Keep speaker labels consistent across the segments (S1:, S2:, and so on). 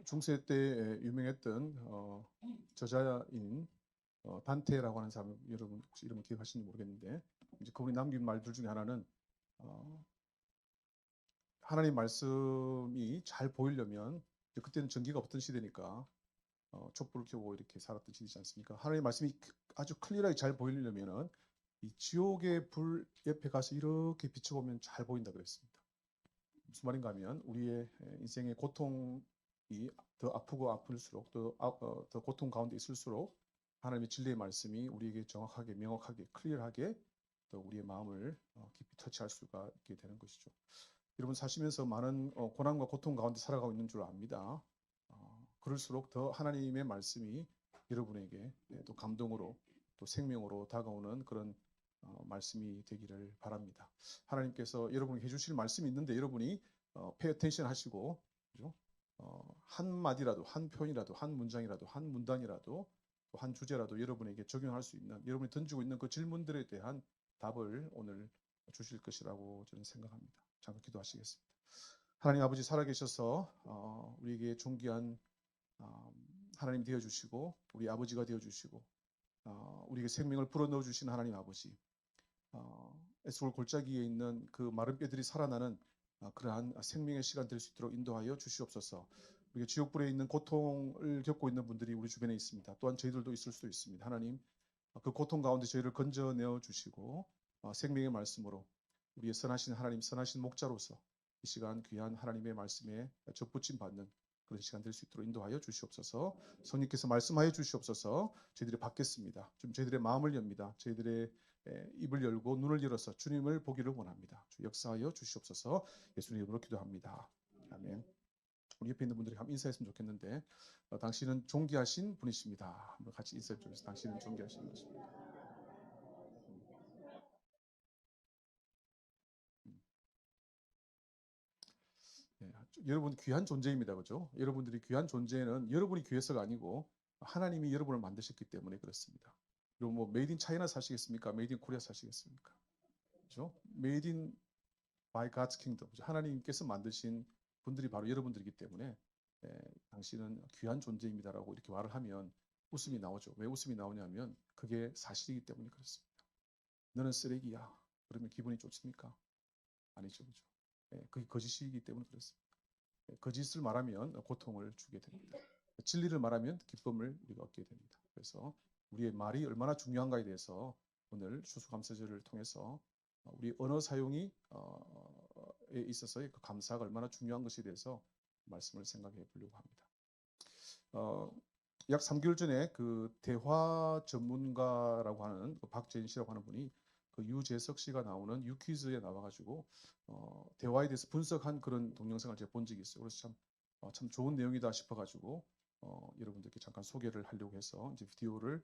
S1: 중세 때 유명했던 저자인 단테라고 하는 사람, 여러분 혹시 이름을 기억하시는지 모르겠는데, 이제 그분이 남긴 말들 중에 하나는 하나님 말씀이 잘 보이려면, 그때는 전기가 없던 시대니까 촛불을 켜고 이렇게 살았던 시대지 않습니까? 하나님 말씀이 아주 클리어하게 잘 보이려면은 이 지옥의 불 옆에 가서 이렇게 비춰보면 잘 보인다 그랬습니다. 무슨 말인가 하면 우리의 인생의 고통이 더 아프고 아플수록 더 고통 가운데 있을수록 하나님의 진리의 말씀이 우리에게 정확하게, 명확하게, 클리어하게 또 우리의 마음을 깊이 터치할 수가 있게 되는 것이죠. 여러분 사시면서 많은 고난과 고통 가운데 살아가고 있는 줄 압니다. 그럴수록 더 하나님의 말씀이 여러분에게 또 감동으로 또 생명으로 다가오는 그런 말씀이 되기를 바랍니다. 하나님께서 여러분에게 해주실 말씀이 있는데 여러분이 pay attention 하시고, 그죠? 한 마디라도, 한 표현이라도, 한 문장이라도, 한 문단이라도, 또 한 주제라도 여러분에게 적용할 수 있는, 여러분이 던지고 있는 그 질문들에 대한 답을 오늘 주실 것이라고 저는 생각합니다. 잠깐 기도하시겠습니다. 하나님 아버지 살아계셔서 우리에게 존귀한 하나님 되어주시고 우리 아버지가 되어주시고 우리에게 생명을 불어넣어 주신 하나님 아버지, 에스골 골짜기에 있는 그 마른 뼈들이 살아나는 그러한 생명의 시간 될 수 있도록 인도하여 주시옵소서. 우리가 지옥불에 있는 고통을 겪고 있는 분들이 우리 주변에 있습니다. 또한 저희들도 있을 수도 있습니다. 하나님 그 고통 가운데 저희를 건져내어 주시고 생명의 말씀으로 우리의 선하신 하나님, 선하신 목자로서 이 시간 귀한 하나님의 말씀에 접붙임 받는 그런 시간 될 수 있도록 인도하여 주시옵소서. 성령께서 말씀하여 주시옵소서. 저희들이 받겠습니다. 좀 저희들의 마음을 엽니다. 저희들의 입을 열고 눈을 열어서 주님을 보기를 원합니다. 주 역사하여 주시옵소서. 예수님 이름으로 기도합니다. 아멘. 우리 옆에 있는 분들이 한번 인사했으면 좋겠는데, 당신은 존귀하신 분이십니다. 한번 같이 인사해 주세요. 당신은 존귀하신 분이십니다. 여러분 귀한 존재입니다. 그죠? 여러분들이 귀한 존재는 여러분이 귀해서가 아니고 하나님이 여러분을 만드셨기 때문에 그렇습니다. 그리고 뭐 메이드 인 차이나 사시겠습니까? 메이드 인 코리아 사시겠습니까? 그죠? 메이드 인 바이 갓스 킹덤. 하나님께서 만드신 분들이 바로 여러분들이기 때문에 당신은 귀한 존재입니다라고 이렇게 말을 하면 웃음이 나오죠. 왜 웃음이 나오냐면 그게 사실이기 때문에 그렇습니다. 너는 쓰레기야. 그러면 기분이 좋습니까? 아니죠. 그죠? 그게 거짓이기 때문에 그렇습니다. 거짓을 말하면 고통을 주게 됩니다. 진리를 말하면 기쁨을 우리가 얻게 됩니다. 그래서 우리의 말이 얼마나 중요한가에 대해서 오늘 추수감사절을 통해서 우리 언어 사용이 있어서의 그 감사가 얼마나 중요한 것에 대해서 말씀을 생각해 보려고 합니다. 약 3개월 전에 그 대화 전문가라고 하는 그 박재인 씨라고 하는 분이 그 유재석 씨가 나오는 유퀴즈에 나와가지고 대화에 대해서 분석한 그런 동영상을 제가 본 적이 있어요. 그래서 참 좋은 내용이다 싶어가지고 여러분들께 잠깐 소개를 하려고 해서 이제 비디오를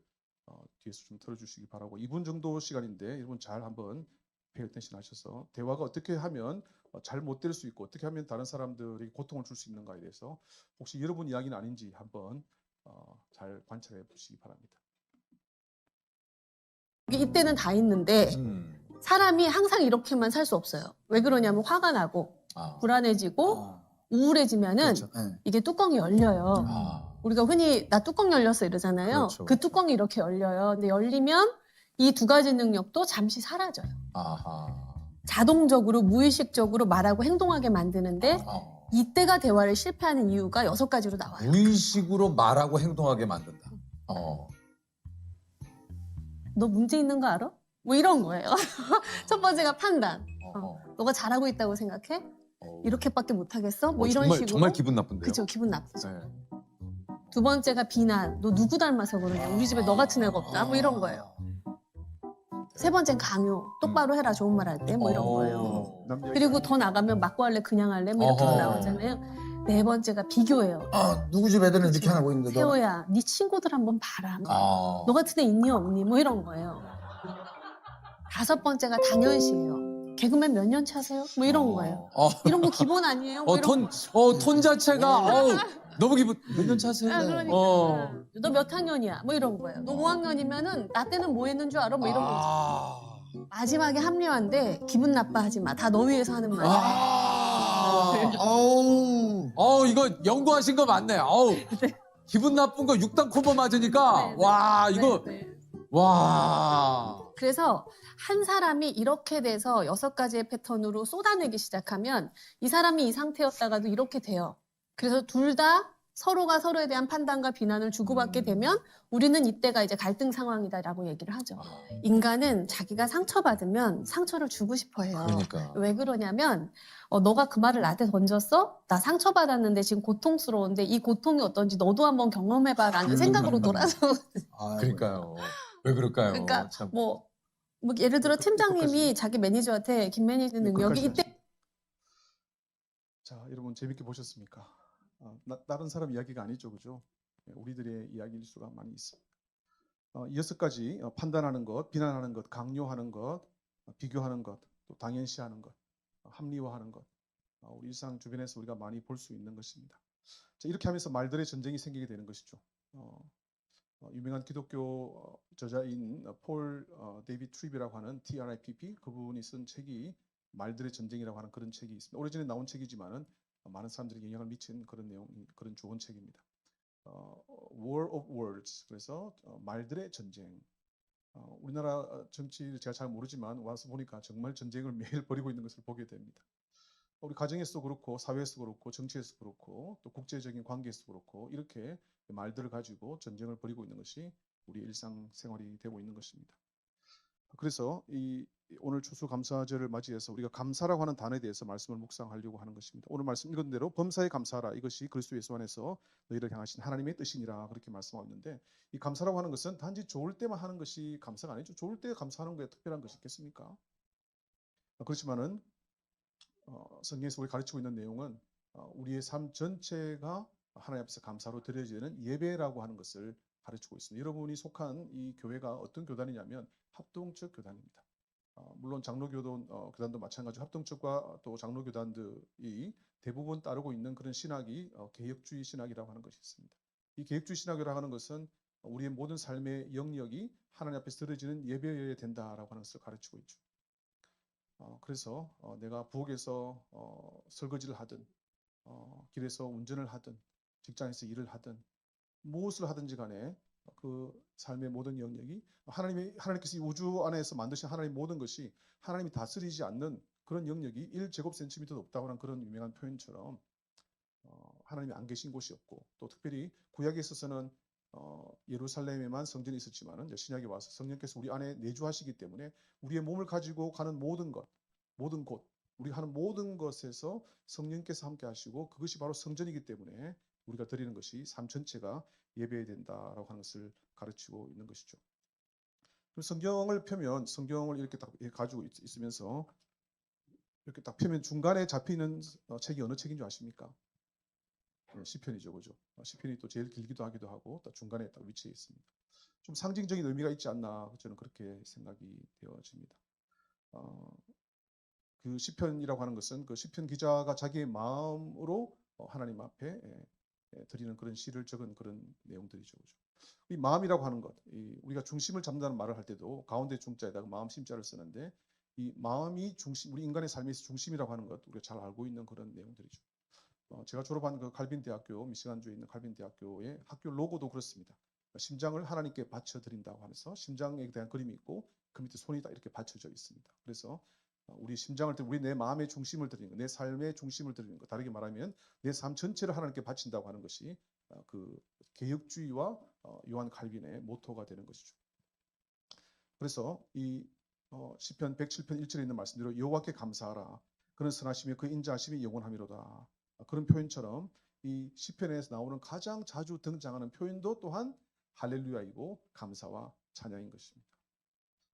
S1: 뒤에서 좀 틀어주시기 바라고, 2분 정도 시간인데 여러분 잘 한번 페이 어텐션 하셔서 대화가 어떻게 하면 잘못될 수 있고 어떻게 하면 다른 사람들이 고통을 줄 수 있는가에 대해서 혹시 여러분 이야기는 아닌지 한번 잘 관찰해 보시기 바랍니다.
S2: 이때는 다 있는데 사람이 항상 이렇게만 살 수 없어요. 왜 그러냐면 화가 나고 불안해지고 우울해지면은
S3: 그렇죠. 네.
S2: 이게 뚜껑이 열려요. 우리가 흔히 나 뚜껑 열렸어 이러잖아요.
S3: 그렇죠,
S2: 그
S3: 그렇죠.
S2: 뚜껑이 이렇게 열려요. 근데 열리면 이 두 가지 능력도 잠시 사라져요. 자동적으로 무의식적으로 말하고 행동하게 만드는데 이때가 대화를 실패하는 이유가 6가지로 나와요.
S3: 무의식으로 말하고 행동하게 만든다.
S2: 너 문제 있는 거 알아? 뭐 이런 거예요. 첫 번째가 판단. 너가 잘하고 있다고 생각해? 이렇게밖에 못하겠어? 뭐 이런 식으로.
S4: 정말 기분 나쁜데요.
S2: 그죠, 기분 나쁘죠.
S4: 네.
S2: 두 번째가 비난. 너 누구 닮아서 그러냐? 우리 집에 너 같은 애가 없다? 뭐 이런 거예요. 세 번째는 강요. 똑바로 해라, 좋은 말 할 때. 뭐 이런 거예요. 그리고 더 나가면 맞고 할래, 그냥 할래? 뭐 이렇게 나오잖아요. 네 번째가 비교예요.
S5: 누구 집 애들은 이렇게 하고 있는데 너
S2: 세호야, 네 친구들 한번 봐라. 너 같은 애 있니 없니? 뭐 이런 거예요. 다섯 번째가 당연시해요. 개그맨 몇 년 차세요? 뭐 이런 거예요. 이런 거 기본 아니에요? 뭐 이런
S4: 톤 자체가 너무 기분 몇 년 차세요?
S2: 그러니까. 너 몇 학년이야? 뭐 이런 거예요. 너 5학년이면은 나 때는 뭐 했는 줄 알아? 뭐 이런 거죠. 마지막에 합리화인데 기분 나빠하지 마. 다 너 위해서 하는 말이야.
S5: 아우.
S3: 이거 연구하신 거 맞네. 어우. 기분 나쁜 거 6단 콤보 맞으니까
S2: 네, 네.
S3: 와 이거
S2: 네, 네.
S3: 와.
S2: 그래서 한 사람이 이렇게 돼서 6가지의 패턴으로 쏟아내기 시작하면 이 사람이 이 상태였다가도 이렇게 돼요. 그래서 둘 다 서로가 서로에 대한 판단과 비난을 주고받게 되면 우리는 이때가 이제 갈등 상황이다라고 얘기를 하죠. 인간은 자기가 상처받으면 상처를 주고 싶어 해요.
S3: 그러니까.
S2: 왜 그러냐면 너가 그 말을 나한테 던졌어? 나 상처받았는데 지금 고통스러운데 이 고통이 어떤지 너도 한번 경험해봐라는 생각으로 돌아서
S3: 그러니까요. 왜 그럴까요?
S2: 그러니까
S3: 참.
S2: 뭐 예를 들어 팀장님이
S1: 끝까지.
S2: 자기 매니저한테 김 매니저 능력이
S1: 끝까지
S2: 이때
S1: 자, 여러분 재밌게 보셨습니까? 다른 사람 이야기가 아니죠, 그죠? 우리들의 이야기일 수가 많이 있습니다. 6가지 판단하는 것, 비난하는 것, 강요하는 것, 비교하는 것, 또 당연시하는 것, 합리화하는 것. 우리 일상 주변에서 우리가 많이 볼 수 있는 것입니다. 자, 이렇게 하면서 말들의 전쟁이 생기게 되는 것이죠. 유명한 기독교 저자인 폴 데이비드 트립이라고 하는 TRIPP 그분이 쓴 책이 말들의 전쟁이라고 하는 그런 책이 있습니다. 오래전에 나온 책이지만은 많은 사람들이 영향을 미친 그런 내용, 그런 좋은 책입니다. War of Words, 그래서 말들의 전쟁. 우리나라 정치를 제가 잘 모르지만 와서 보니까 정말 전쟁을 매일 벌이고 있는 것을 보게 됩니다. 우리 가정에서도 그렇고 사회에서도 그렇고 정치에서도 그렇고 또 국제적인 관계에서도 그렇고 이렇게 말들을 가지고 전쟁을 벌이고 있는 것이 우리 일상생활이 되고 있는 것입니다. 그래서 오늘 추수감사절을 맞이해서 우리가 감사라고 하는 단어에 대해서 말씀을 묵상하려고 하는 것입니다. 오늘 말씀 읽은 대로 범사에 감사하라. 이것이 그리스도 예수 안에서 너희를 향하신 하나님의 뜻이니라 그렇게 말씀하고 있는데 이 감사라고 하는 것은 단지 좋을 때만 하는 것이 감사가 아니죠. 좋을 때 감사하는 거에 특별한 것이 있겠습니까? 그렇지만은 성경에서 우리 가르치고 있는 내용은 우리의 삶 전체가 하나님 앞에서 감사로 드려지는 예배라고 하는 것을 가르치고 있습니다. 여러분이 속한 이 교회가 어떤 교단이냐면 합동적 교단입니다. 물론 교단도 마찬가지로 합동적과 또 장로교단들이 대부분 따르고 있는 그런 신학이 개혁주의 신학이라고 하는 것이 있습니다. 이 개혁주의 신학이라고 하는 것은 우리의 모든 삶의 영역이 하나님 앞에서 드려지는 예배여야 된다라고 하는 것을 가르치고 있죠. 그래서 내가 부엌에서 설거지를 하든 길에서 운전을 하든 직장에서 일을 하든 무엇을 하든지 간에 그 삶의 모든 영역이 하나님께서 이 우주 안에서 만드신 하나님의 모든 것이 하나님이 다스리지 않는 그런 영역이 1제곱센티미터도 없다고 하는 그런 유명한 표현처럼 하나님이 안 계신 곳이 없고 또 특별히 구약에 있어서는 예루살렘에만 성전이 있었지만은 신약에 와서 성령께서 우리 안에 내주하시기 때문에 우리의 몸을 가지고 가는 모든 곳, 우리가 하는 모든 것에서 성령께서 함께 하시고 그것이 바로 성전이기 때문에 우리가 드리는 것이 삶 전체가 예배해야 된다라고 하는 것을 가르치고 있는 것이죠. 성경을 펴면 성경을 이렇게 딱 가지고 있으면서 이렇게 딱 펴면 중간에 잡히는 책이 어느 책인 줄 아십니까? 시편이죠, 그죠? 시편이 또 제일 길기도 하기도 하고 또 중간에 딱 위치해 있습니다. 좀 상징적인 의미가 있지 않나 저는 그렇게 생각이 되어집니다. 그 시편이라고 하는 것은 그 시편 기자가 자기의 마음으로 하나님 앞에 드리는 그런 시를 적은 그런 내용들이죠, 그죠? 이 마음이라고 하는 것, 우리가 중심을 잡는다는 말을 할 때도 가운데 중자에다가 마음 심자를 쓰는데 이 마음이 중심, 우리 인간의 삶에서 중심이라고 하는 것 우리가 잘 알고 있는 그런 내용들이죠. 제가 졸업한 그 칼빈 대학교, 미시간주에 있는 칼빈 대학교의 학교 로고도 그렇습니다. 심장을 하나님께 바쳐 드린다고 하면서 심장에 대한 그림이 있고 그 밑에 손이 다 이렇게 받쳐져 있습니다. 그래서 우리 심장을 우리 내 마음의 중심을 드리는 것, 내 삶의 중심을 드리는 것, 다르게 말하면 내 삶 전체를 하나님께 바친다고 하는 것이 그 개혁주의와 요한 칼빈의 모토가 되는 것이죠. 그래서 이 시편 107편 1절에 있는 말씀대로 여호와께 감사하라. 그는 선하시며 그 인자하심이 영원하미로다. 그런 표현처럼 이 시편에서 나오는 가장 자주 등장하는 표현도 또한 할렐루야이고 감사와 찬양인 것입니다.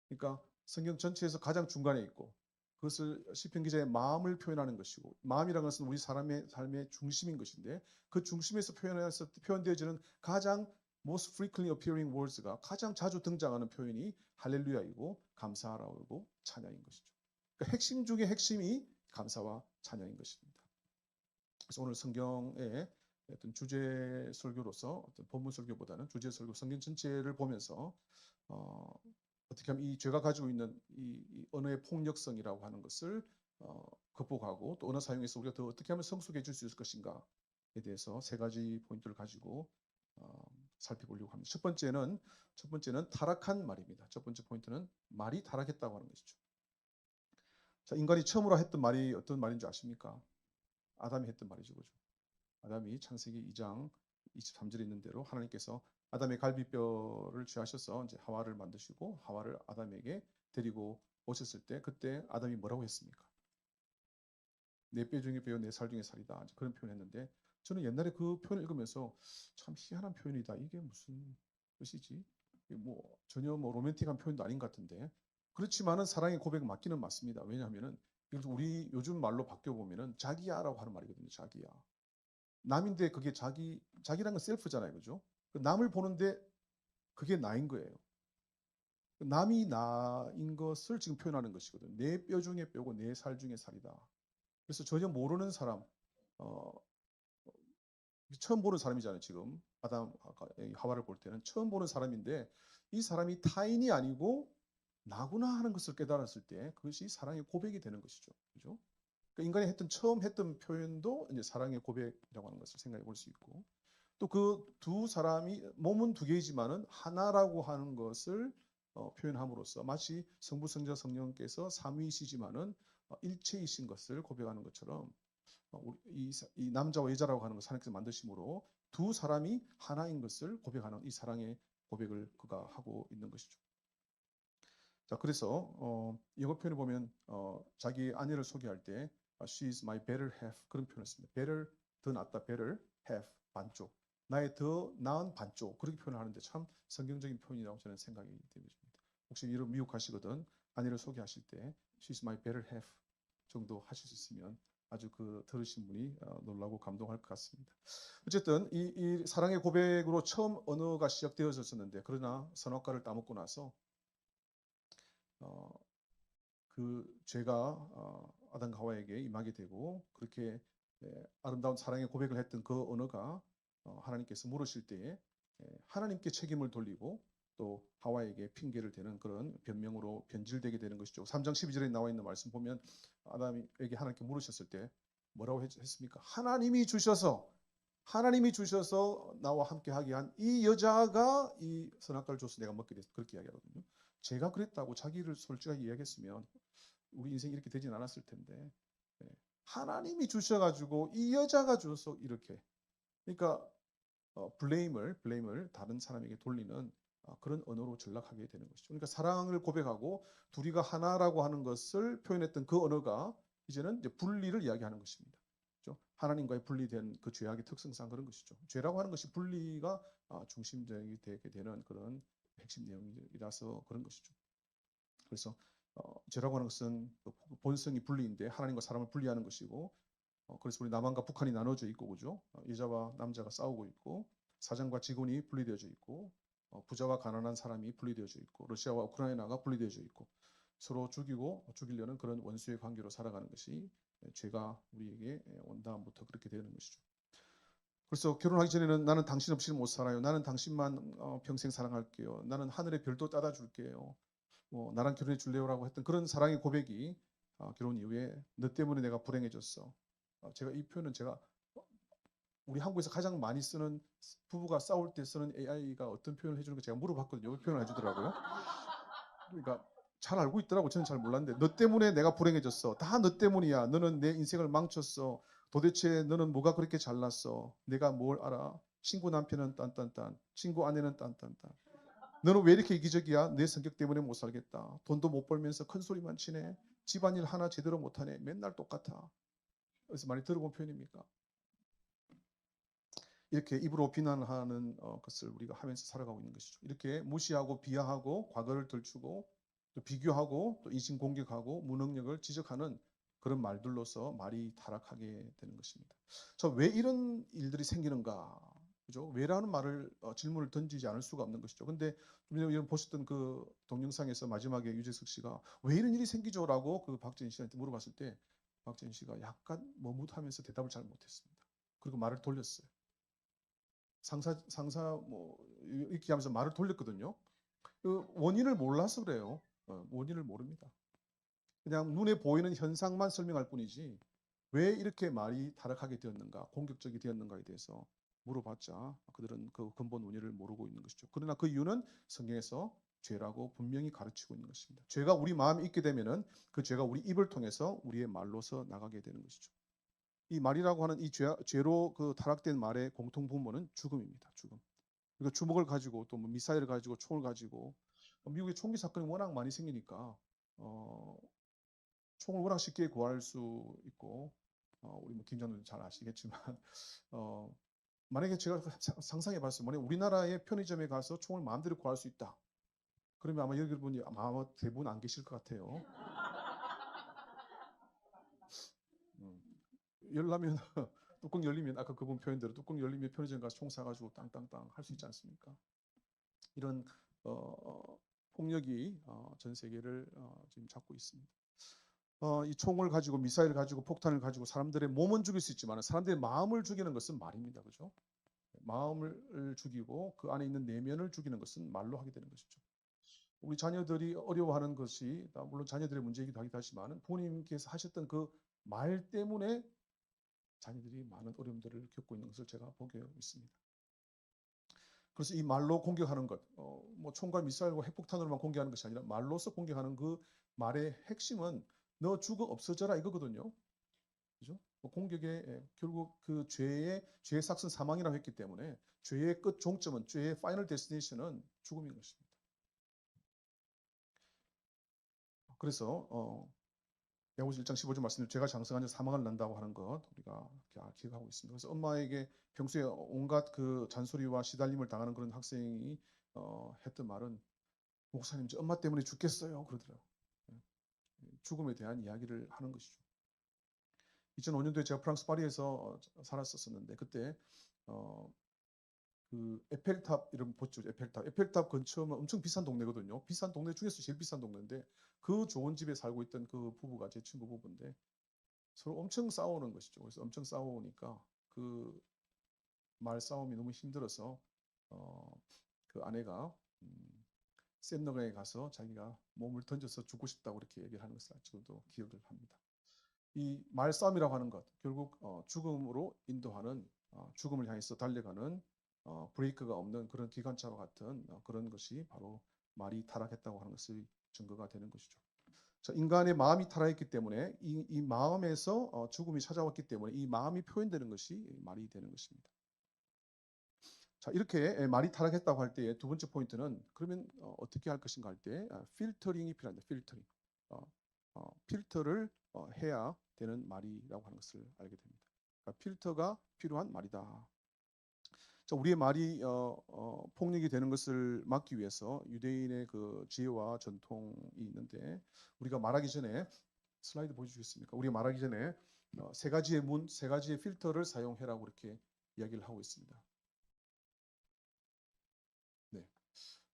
S1: 그러니까 성경 전체에서 가장 중간에 있고 그것을 시편 기자의 마음을 표현하는 것이고 마음이라는 것은 우리 사람의 삶의 중심인 것인데 그 중심에서 표현되어지는 가장 most frequently appearing words가 가장 자주 등장하는 표현이 할렐루야이고 감사하라고 찬양인 것이죠. 그러니까 핵심 중에 핵심이 감사와 찬양인 것입니다. 그래서 오늘 성경의 어떤 주제 설교로서 어떤 본문 설교보다는 주제 설교 성경 전체를 보면서 어떻게 하면 이 죄가 가지고 있는 이 언어의 폭력성이라고 하는 것을 극복하고 또 언어 사용에서 우리가 더 어떻게 하면 성숙해 질 수 있을 것인가에 대해서 세 가지 포인트를 가지고 살펴보려고 합니다. 첫 번째는 타락한 말입니다. 첫 번째 포인트는 말이 타락했다고 하는 것이죠. 자, 인간이 처음으로 했던 말이 어떤 말인 줄 아십니까? 아담이 했던 말이죠. 그죠? 아담이 창세기 2장 23절에 있는 대로 하나님께서 아담의 갈비뼈를 취하셔서 이제 하와를 만드시고 하와를 아담에게 데리고 오셨을 때 그때 아담이 뭐라고 했습니까? 내 뼈 중에 뼈요 내 살 중에 살이다. 그런 표현했는데 저는 옛날에 그 표현을 읽으면서 참 희한한 표현이다. 이게 무슨 뜻이지? 뭐 전혀 뭐 로맨틱한 표현도 아닌 것 같은데 그렇지만은 사랑의 고백 맞기는 맞습니다. 왜냐하면은 우리 요즘 말로 바뀌어 보면은 자기야라고 하는 말이거든요. 자기야. 남인데 그게 자기라는 건 셀프잖아요. 그죠? 남을 보는데 그게 나인 거예요. 남이 나인 것을 지금 표현하는 것이거든요. 내 뼈 중에 뼈고 내 살 중에 살이다. 그래서 전혀 모르는 사람, 처음 보는 사람이잖아요. 지금 아담 하와를 볼 때는 처음 보는 사람인데 이 사람이 타인이 아니고 나구나 하는 것을 깨달았을 때 그것이 사랑의 고백이 되는 것이죠. 그죠? 그러니까 인간이 처음 했던 표현도 이제 사랑의 고백이라고 하는 것을 생각해 볼 수 있고 또 그 두 사람이 몸은 두 개이지만은 하나라고 하는 것을 표현함으로써 마치 성부, 성자, 성령께서 삼위이시지만은 일체이신 것을 고백하는 것처럼 이 남자와 여자라고 하는 것을 하나님께서 만드심으로 두 사람이 하나인 것을 고백하는 이 사랑의 고백을 그가 하고 있는 것이죠. 자, 그래서 영어 표현을 보면 자기 아내를 소개할 때 she is my better half 그런 표현을 씁니다. better 더 낫다, better half 반쪽, 나의 더 나은 반쪽 그렇게 표현을 하는데 참 성경적인 표현이라고 저는 생각이 됩니다. 혹시 이런 미국하시거든 아내를 소개하실 때 she is my better half 정도 하실 수 있으면 아주 그 들으신 분이 놀라고 감동할 것 같습니다. 어쨌든 이 사랑의 고백으로 처음 언어가 시작되어졌었는데 그러나 선악과를 따먹고 나서 그 죄가 아담과 하와에게 임하게 되고 그렇게 아름다운 사랑의 고백을 했던 그 언어가 하나님께서 물으실 때에 하나님께 책임을 돌리고 또 하와에게 핑계를 대는 그런 변명으로 변질되게 되는 것이죠. 3장 12절에 나와 있는 말씀 보면 아담에게 하나님께 물으셨을 때 뭐라고 했습니까? 하나님이 주셔서 나와 함께 하게 한 이 여자가 이 선악과를 줘서 내가 먹게 됐다. 그렇게 이야기하거든요. 제가 그랬다고 자기를 솔직하게 이야기했으면 우리 인생이 이렇게 되진 않았을 텐데 하나님이 주셔가지고 이 여자가 줘서 이렇게 그러니까 블레임을 다른 사람에게 돌리는 그런 언어로 전락하게 되는 것이죠. 그러니까 사랑을 고백하고 둘이가 하나라고 하는 것을 표현했던 그 언어가 이제는 이제 분리를 이야기하는 것입니다. 그렇죠? 하나님과의 분리된 그 죄악의 특성상 그런 것이죠. 죄라고 하는 것이 분리가 중심적이 되게 되는 그런 핵심 내용이라서 그런 것이죠. 그래서 죄라고 하는 것은 본성이 분리인데 하나님과 사람을 분리하는 것이고 그래서 우리 남한과 북한이 나눠져 있고 그죠? 여자와 남자가 싸우고 있고 사장과 직원이 분리되어져 있고 부자와 가난한 사람이 분리되어져 있고 러시아와 우크라이나가 분리되어져 있고 서로 죽이려는 그런 원수의 관계로 살아가는 것이 죄가 우리에게 온 다음부터 그렇게 되는 것이죠. 그래서 결혼하기 전에는 나는 당신 없이는 못 살아요. 나는 당신만 평생 사랑할게요. 나는 하늘의 별도 따다 줄게요. 나랑 결혼해 줄래요라고 했던 그런 사랑의 고백이 결혼 이후에 너 때문에 내가 불행해졌어. 제가 이 표현은 우리 한국에서 가장 많이 쓰는 부부가 싸울 때 쓰는 AI가 어떤 표현을 해주는 거 제가 물어봤거든요. 이 표현을 해주더라고요. 그러니까 잘 알고 있더라고. 저는 잘 몰랐는데 너 때문에 내가 불행해졌어. 다 너 때문이야. 너는 내 인생을 망쳤어. 도대체 너는 뭐가 그렇게 잘났어? 내가 뭘 알아? 친구 남편은 딴딴딴. 친구 아내는 딴딴딴. 너는 왜 이렇게 이기적이야? 내 성격 때문에 못 살겠다. 돈도 못 벌면서 큰 소리만 치네. 집안일 하나 제대로 못하네. 맨날 똑같아. 그래서 많이 들어본 표현입니까? 이렇게 입으로 비난하는 것을 우리가 하면서 살아가고 있는 것이죠. 이렇게 무시하고 비하하고 과거를 들추고 또 비교하고 또 인신공격하고 무능력을 지적하는 그런 말들로서 말이 타락하게 되는 것입니다. 자, 왜 이런 일들이 생기는가? 그죠? 왜라는 말을 질문을 던지지 않을 수가 없는 것이죠. 근데 여러분 보셨던 그 동영상에서 마지막에 유재석 씨가 왜 이런 일이 생기죠라고 그 박재인 씨한테 물어봤을 때 박재인 씨가 약간 머뭇하면서 대답을 잘 못했습니다. 그리고 말을 돌렸어요. 상사 뭐 이렇게 하면서 말을 돌렸거든요. 그 원인을 몰라서 그래요. 원인을 모릅니다. 그냥 눈에 보이는 현상만 설명할 뿐이지 왜 이렇게 말이 타락하게 되었는가, 공격적이 되었는가에 대해서 물어봤자 그들은 그 근본 원인을 모르고 있는 것이죠. 그러나 그 이유는 성경에서 죄라고 분명히 가르치고 있는 것입니다. 죄가 우리 마음에 있게 되면은 그 죄가 우리 입을 통해서 우리의 말로서 나가게 되는 것이죠. 이 말이라고 하는 이 죄로 그 타락된 말의 공통 분모는 죽음입니다. 죽음. 그러니까 주먹을 가지고 또 뭐 미사일을 가지고 총을 가지고 미국의 총기 사건이 워낙 많이 생기니까 총을 워낙 쉽게 구할 수 있고 우리 뭐 김장도 잘 아시겠지만 만약에 제가 상상해 봤어요. 만약에 우리나라의 편의점에 가서 총을 마음대로 구할 수 있다. 그러면 아마 여러분이 아마 대부분 안 계실 것 같아요. 열라면 뚜껑 열리면 아까 그분 표현대로 뚜껑 열리면 편의점 가서 총 사가지고 땅땅땅 할 수 있지 않습니까? 이런 폭력이 전 세계를 지금 잡고 있습니다. 이 총을 가지고 미사일을 가지고 폭탄을 가지고 사람들의 몸은 죽일 수 있지만 사람들의 마음을 죽이는 것은 말입니다. 그죠? 마음을 죽이고 그 안에 있는 내면을 죽이는 것은 말로 하게 되는 것이죠. 우리 자녀들이 어려워하는 것이 물론 자녀들의 문제이기도 하지만 부모님께서 하셨던 그 말 때문에 자녀들이 많은 어려움들을 겪고 있는 것을 제가 보게 있습니다. 그래서 이 말로 공격하는 것, 뭐 총과 미사일과 핵폭탄으로만 공격하는 것이 아니라 말로서 공격하는 그 말의 핵심은 너 죽어 없어져라 이거거든요. 그죠? 공격의 결국 그 죄의 삭슨 사망이라고 했기 때문에 죄의 끝 종점은 죄의 파이널 데스티네이션은 죽음인 것입니다. 그래서 야고보서 1장 15절 말씀대로 죄가 장성한 자 사망을 난다고 하는 것 우리가 기억하고 있습니다. 그래서 엄마에게 평소에 온갖 그 잔소리와 시달림을 당하는 그런 학생이 했던 말은 목사님 저 엄마 때문에 죽겠어요 그러더라고요. 죽음에 대한 이야기를 하는 것이죠. 2005년도에 제가 프랑스 파리에서 살았었는데 그때 그 에펠탑 이런 보죠. 에펠탑 근처면 엄청 비싼 동네거든요. 비싼 동네 중에서 제일 비싼 동네인데 그 좋은 집에 살고 있던 그 부부가 제 친구 부부인데 서로 엄청 싸우는 것이죠. 그래서 엄청 싸우니까 그 말싸움이 너무 힘들어서 그 아내가 샌너강에 가서 자기가 몸을 던져서 죽고 싶다고 이렇게 얘기를 하는 것을 지금도 기억을 합니다. 이 말싸움이라고 하는 것 결국 죽음으로 인도하는 죽음을 향해서 달려가는 브레이크가 없는 그런 기관차와 같은 그런 것이 바로 말이 타락했다고 하는 것의 증거가 되는 것이죠. 자, 인간의 마음이 타락했기 때문에 이 마음에서 죽음이 찾아왔기 때문에 이 마음이 표현되는 것이 말이 되는 것입니다. 자, 이렇게 말이 타락했다고 할 때의 두 번째 포인트는 그러면 어떻게 할 것인가 할 때 필터링이 필요합니다. 필터링. 필터를 해야 되는 말이라고 하는 것을 알게 됩니다. 그러니까 필터가 필요한 말이다. 자, 우리의 말이 폭력이 되는 것을 막기 위해서 유대인의 그 지혜와 전통이 있는데 우리가 말하기 전에 슬라이드 보여주시겠습니까? 우리가 말하기 전에 세 가지의 문, 세 가지의 필터를 사용해라고 이렇게 이야기를 하고 있습니다. 네,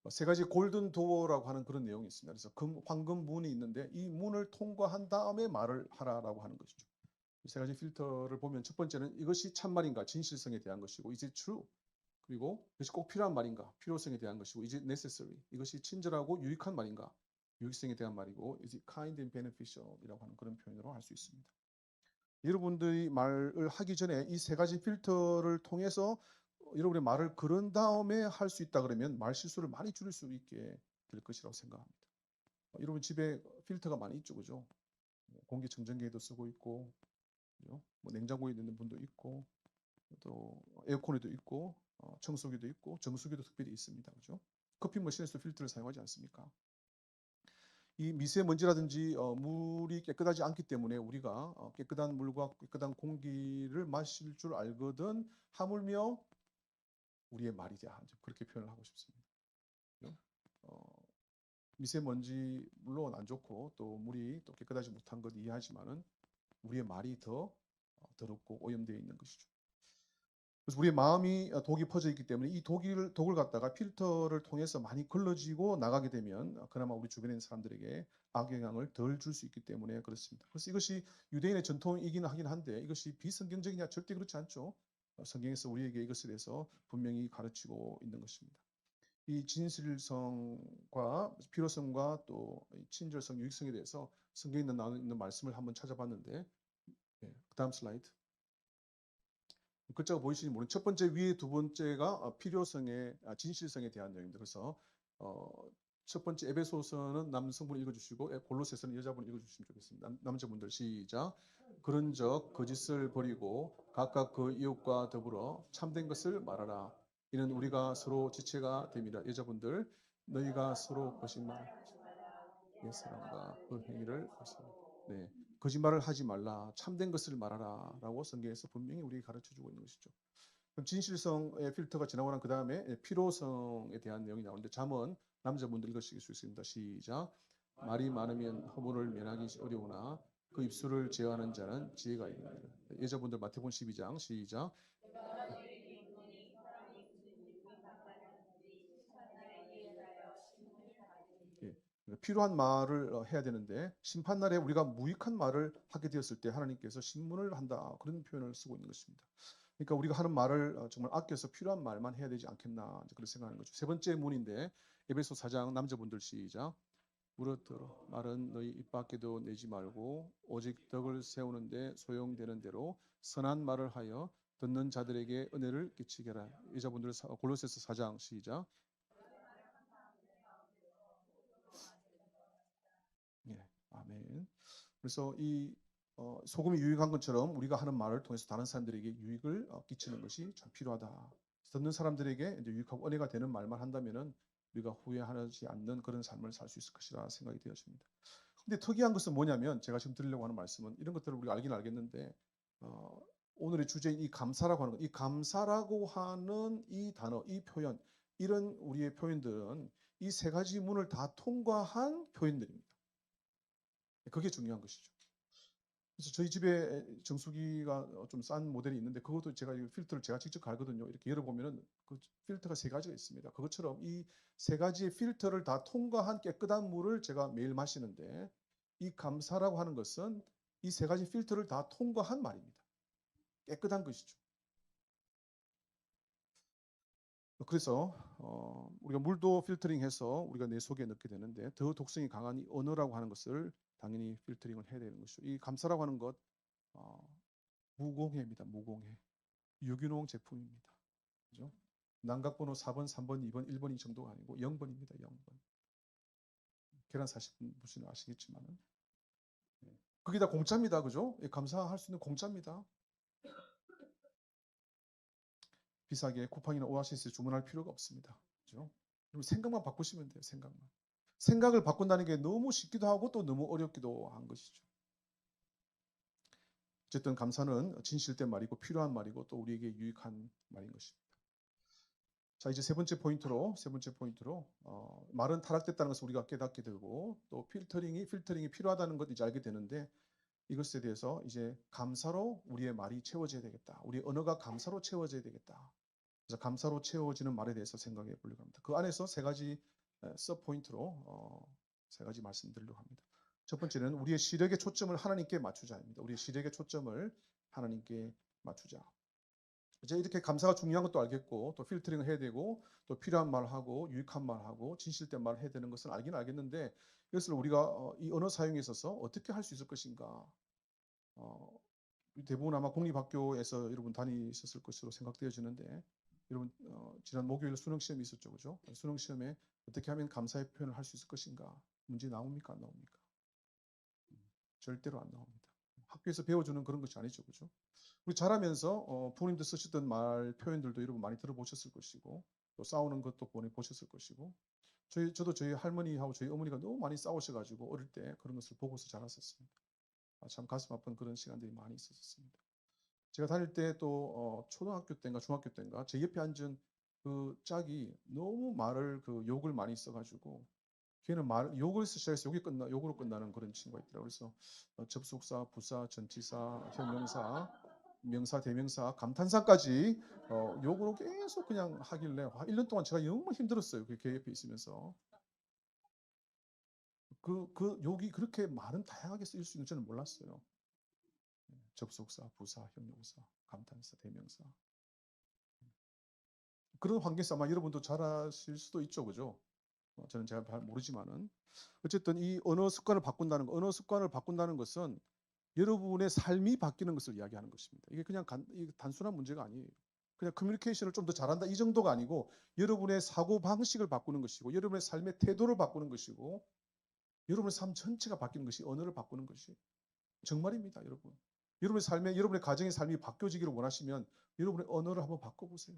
S1: 세 가지 골든 도어라고 하는 그런 내용이 있습니다. 그래서 황금 문이 있는데 이 문을 통과한 다음에 말을 하라라고 하는 것이죠. 세 가지 필터를 보면 첫 번째는 이것이 참말인가 진실성에 대한 것이고 is it true? 그리고 이것이 꼭 필요한 말인가 필요성에 대한 것이고 is it necessary? 이것이 친절하고 유익한 말인가 유익성에 대한 말이고 is it kind and beneficial? 이라고 하는 그런 표현으로 할 수 있습니다. 여러분들이 말을 하기 전에 이 세 가지 필터를 통해서 여러분의 말을 그런 다음에 할 수 있다 그러면 말 실수를 많이 줄일 수 있게 될 것이라고 생각합니다. 여러분 집에 필터가 많이 있죠, 그죠? 공기청정기에도 쓰고 있고, 그죠? 뭐 냉장고에 있는 분도 있고, 또 에어컨에도 있고, 청소기도 있고, 정수기도 특별히 있습니다, 그죠? 커피 머신에서 필터를 사용하지 않습니까? 이 미세먼지라든지 물이 깨끗하지 않기 때문에 우리가 깨끗한 물과 깨끗한 공기를 마실 줄 알거든 하물며 우리의 말이자 그렇게 표현을 하고 싶습니다. 미세먼지 물론 안 좋고 또 물이 또 깨끗하지 못한 것 이해하지만은 우리의 말이 더 더럽고 오염되어 있는 것이죠. 그래서 우리의 마음이 독이 퍼져 있기 때문에 이 독을 갖다가 필터를 통해서 많이 걸러지고 나가게 되면 그나마 우리 주변에 있는 사람들에게 악영향을 덜 줄 수 있기 때문에 그렇습니다. 그래서 이것이 유대인의 전통이긴 하긴 한데 이것이 비성경적이냐 절대 그렇지 않죠. 성경에서 우리에게 이것에 대해서 분명히 가르치고 있는 것입니다. 이 진실성과 필요성과 또 친절성, 유익성에 대해서 성경에 나오는 말씀을 한번 찾아봤는데, 그다음 슬라이드. 글자가 보이시는지 모르는 첫 번째 위에 두 번째가 필요성에 진실성에 대한 내용입니다. 그래서 첫 번째 에베소서는 남성분 읽어주시고 골로새서는 여자분 읽어주시면 좋겠습니다. 남자분들 시작. 그런즉 거짓을 버리고 각각 그 이웃과 더불어 참된 것을 말하라. 이는 우리가 서로 지체가 됨이라. 여자분들 너희가 서로 거짓말 옛사람과 그 행위를 네. 거짓말을 하지 말라. 참된 것을 말하라라고 성경에서 분명히 우리에게 가르쳐주고 있는 것이죠. 그럼 진실성의 필터가 지나고 난 그 다음에 필요성에 대한 내용이 나오는데 잠언 남자분들 읽으실 수 있습니다. 시작. 말이 많으면 허물을 면하기 어려우나 그 입술을 제어하는 자는 지혜가 있느니라. 여자분들 마태복음 12장 시작. 예. 필요한 말을 해야 되는데 심판날에 우리가 무익한 말을 하게 되었을 때 하나님께서 신문을 한다 그런 표현을 쓰고 있는 것입니다. 그러니까 우리가 하는 말을 정말 아껴서 필요한 말만 해야 되지 않겠나 그렇게 생각하는 거죠. 세 번째 문인데 에베소 4장 남자분들 시작. 물어들어 말은 너희 입 밖에도 내지 말고 오직 덕을 세우는데 소용되는 대로 선한 말을 하여 듣는 자들에게 은혜를 끼치게 하라. 여자분들 골로새서 4장 시작. 예, 아멘. 그래서 이 소금이 유익한 것처럼 우리가 하는 말을 통해서 다른 사람들에게 유익을 끼치는 것이 참 필요하다. 듣는 사람들에게 이제 유익하고 은혜가 되는 말만 한다면은 우리가 후회하지 않는 그런 삶을 살 수 있을 것이라 생각이 되어집니다. 근데 특이한 것은 뭐냐면 제가 지금 드리려고 하는 말씀은 이런 것들을 우리가 알긴 알겠는데 오늘의 주제인 이 감사라고 하는 것, 이 감사라고 하는 이 단어, 이 표현, 이런 우리의 표현들은 이 세 가지 문을 다 통과한 표현들입니다. 그게 중요한 것이죠. 그래서 저희 집에 정수기가 좀 싼 모델이 있는데 그것도 제가 이 필터를 제가 직접 갈거든요. 이렇게 열어보면은 그 필터가 세 가지가 있습니다. 그것처럼 이 세 가지의 필터를 다 통과한 깨끗한 물을 제가 매일 마시는데 이 감사라고 하는 것은 이 세 가지 필터를 다 통과한 말입니다. 깨끗한 것이죠. 그래서 우리가 물도 필터링해서 우리가 내 속에 넣게 되는데 더 독성이 강한 이 언어라고 하는 것을 당연히 필터링을 해야 되는 것이죠. 이 감사라고 하는 것 무공해입니다. 무공해. 유기농 제품입니다. 그죠? 난각번호 4번, 3번, 2번, 1번이 정도가 아니고 0번입니다. 0번. 계란 사실 무슨 아시겠지만은. 그게 다 공짜입니다. 그죠? 감사할 수 있는 공짜입니다. 비싸게 쿠팡이나 오아시스 주문할 필요가 없습니다. 그죠? 생각만 바꾸시면 돼요. 생각만. 생각을 바꾼다는 게 너무 쉽기도 하고 또 너무 어렵기도 한 것이죠. 어쨌든 감사는 진실된 말이고 필요한 말이고 또 우리에게 유익한 말인 것입니다. 자, 이제 세 번째 포인트로 말은 타락됐다는 것을 우리가 깨닫게 되고 또 필터링이 필요하다는 것 이제 알게 되는데 이것에 대해서 이제 감사로 우리의 말이 채워져야 되겠다. 우리의 언어가 감사로 채워져야 되겠다. 그래서 감사로 채워지는 말에 대해서 생각해 보려고 합니다. 그 안에서 세 가지 서 포인트로 세 가지 말씀드리려고 합니다. 첫 번째는 우리의 시력의 초점을 하나님께 맞추자입니다. 우리의 시력의 초점을 하나님께 맞추자. 이제 이렇게 감사가 중요한 것도 알겠고 또 필터링을 해야 되고 또 필요한 말을 하고 유익한 말을 하고 진실된 말을 해야 되는 것은 알긴 알겠는데 이것을 우리가 이 언어 사용에 있어서 어떻게 할 수 있을 것인가. 대부분 아마 공립학교에서 여러분 다니셨을 것으로 생각되어지는데 여러분 지난 목요일 수능 시험이 있었죠, 그죠? 수능 시험에 어떻게 하면 감사의 표현을 할 수 있을 것인가 문제 나옵니까, 안 나옵니까? 절대로 안 나옵니다. 학교에서 배워주는 그런 것이 아니죠, 그죠? 우리 자라면서 부모님들 쓰시던 말 표현들도 여러분 많이 들어보셨을 것이고 또 싸우는 것도 보셨을 것이고 저도 저희 할머니하고 저희 어머니가 너무 많이 싸우셔가지고 어릴 때 그런 것을 보고서 자랐었습니다. 참 가슴 아픈 그런 시간들이 많이 있었습니다. 제가 다닐 때 또 초등학교 때인가 중학교 때인가 제 옆에 앉은 그 짝이 너무 말을 욕을 많이 써가지고 걔는 욕을 시작해서 욕으로 끝나는 그런 친구가 있더라고요. 그래서 접속사, 부사, 전치사, 형용사, 명사, 대명사, 감탄사까지 욕으로 계속 그냥 하길래 1년 동안 제가 너무 힘들었어요. 걔 옆에 있으면서. 그 욕이 그렇게 말은 다양하게 쓰일 수 있는 줄은 몰랐어요. 접속사, 부사, 형용사, 감탄사, 대명사. 그런 환경에서 아마 여러분도 잘하실 수도 있죠, 그죠? 저는 잘 모르지만은 어쨌든 이 언어 습관을 바꾼다는 거, 언어 습관을 바꾼다는 것은 여러분의 삶이 바뀌는 것을 이야기하는 것입니다. 이게 그냥 이게 단순한 문제가 아니에요. 그냥 커뮤니케이션을 좀 더 잘한다 이 정도가 아니고 여러분의 사고 방식을 바꾸는 것이고 여러분의 삶의 태도를 바꾸는 것이고 여러분의 삶 전체가 바뀌는 것이 언어를 바꾸는 것이 정말입니다, 여러분. 여러분의 삶에 여러분의 가정의 삶이 바뀌어지기를 원하시면 여러분의 언어를 한번 바꿔보세요.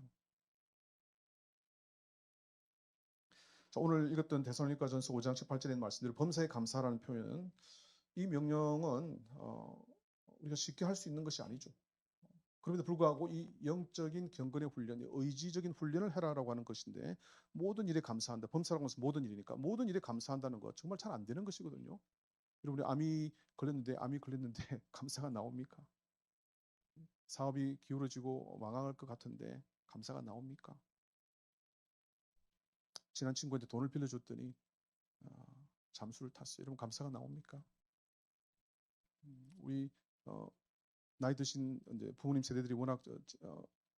S1: 자, 오늘 읽었던 데살로니가전서 5장 18절에 있는 말씀대로 범사에 감사하라는 표현은 이 명령은 우리가 쉽게 할 수 있는 것이 아니죠. 그럼에도 불구하고 이 영적인 경건의 훈련, 의지적인 훈련을 해라라고 하는 것인데 모든 일에 감사한다. 범사라고 해서 모든 일이니까 모든 일에 감사한다는 거 정말 잘 안 되는 것이거든요. 여러분이 암이 걸렸는데 감사가 나옵니까? 사업이 기울어지고 망할 것 같은데 감사가 나옵니까? 친한 친구한테 돈을 빌려줬더니 잠수를 탔어요. 여러분 감사가 나옵니까? 우리 나이 드신 이제 부모님 세대들이 워낙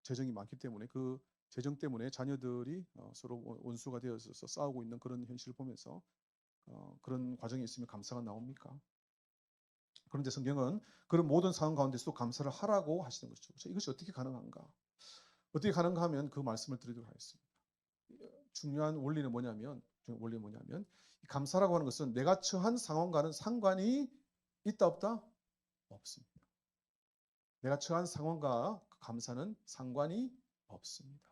S1: 재정이 많기 때문에 그 재정 때문에 자녀들이 서로 원수가 되어서 싸우고 있는 그런 현실을 보면서 그런 과정이 있으면 감사가 나옵니까? 그런데 성경은 그런 모든 상황 가운데서도 감사를 하라고 하시는 것이죠. 이것이 어떻게 가능한가? 어떻게 가능가 하면 그 말씀을 드리도록 하겠습니다. 중요한 원리는 뭐냐면 감사라고 하는 것은 내가 처한 상황과는 상관이 있다 없다? 없습니다. 내가 처한 상황과 감사는 상관이 없습니다.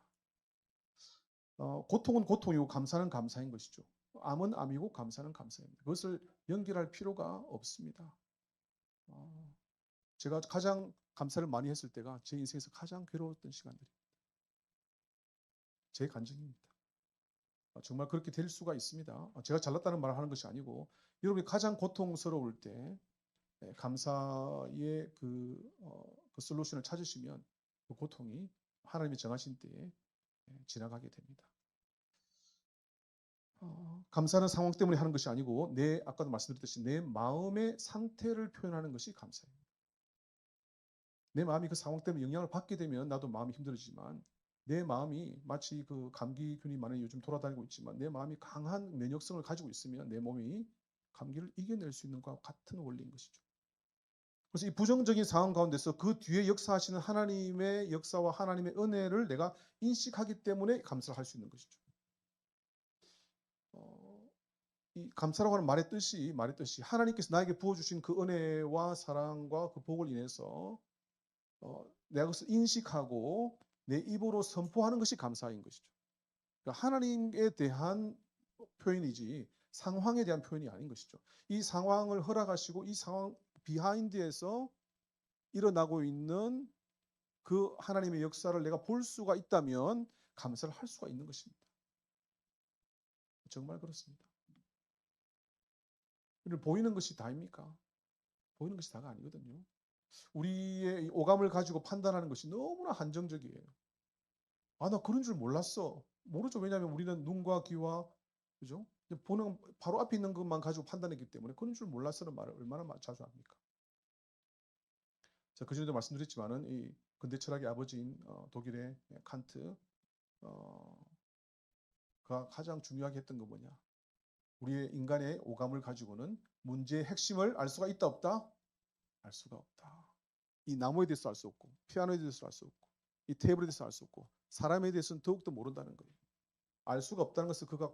S1: 고통은 고통이고 감사는 감사인 것이죠. 암은 암이고 감사는 감사입니다. 그것을 연결할 필요가 없습니다. 제가 가장 감사를 많이 했을 때가 제 인생에서 가장 괴로웠던 시간들입니다. 제 간증입니다. 정말 그렇게 될 수가 있습니다. 제가 잘났다는 말을 하는 것이 아니고 여러분이 가장 고통스러울 때 감사의 그 솔루션을 찾으시면 그 고통이 하나님이 정하신 때에 지나가게 됩니다. 감사는 상황 때문에 하는 것이 아니고 아까도 말씀드렸듯이 내 마음의 상태를 표현하는 것이 감사입니다. 내 마음이 그 상황 때문에 영향을 받게 되면 나도 마음이 힘들어지지만 내 마음이 마치 그 감기균이 많이 요즘 돌아다니고 있지만 내 마음이 강한 면역성을 가지고 있으면 내 몸이 감기를 이겨낼 수 있는 것과 같은 원리인 것이죠. 그래서 이 부정적인 상황 가운데서 그 뒤에 역사하시는 하나님의 역사와 하나님의 은혜를 내가 인식하기 때문에 감사를 할 수 있는 것이죠. 이 감사라고 하는 말의 뜻이 하나님께서 나에게 부어주신 그 은혜와 사랑과 그 복을 인해서 내가 그것을 인식하고 내 입으로 선포하는 것이 감사인 것이죠. 그러니까 하나님에 대한 표현이지 상황에 대한 표현이 아닌 것이죠. 이 상황을 허락하시고 이 상황 비하인드에서 일어나고 있는 그 하나님의 역사를 내가 볼 수가 있다면 감사를 할 수가 있는 것입니다. 정말 그렇습니다. 보이는 것이 다입니까? 보이는 것이 다가 아니거든요. 우리의 오감을 가지고 판단하는 것이 너무나 한정적이에요. 나 그런 줄 몰랐어. 모르죠. 왜냐하면 우리는 눈과 귀와 그죠? 보는 바로 앞에 있는 것만 가지고 판단했기 때문에 그런 줄 몰랐어는 말을 얼마나 자주 합니까? 자, 그전에도 말씀드렸지만은 이 근대 철학의 아버지인 독일의 칸트가 가장 중요하게 했던 건 뭐냐? 우리의 인간의 오감을 가지고는 문제의 핵심을 알 수가 있다 없다? 알 수가 없다. 이 나무에 대해서 알 수 없고 피아노에 대해서 알 수 없고 이 테이블에 대해서 알 수 없고 사람에 대해서는 더욱더 모른다는 거예요. 알 수가 없다는 것을 그가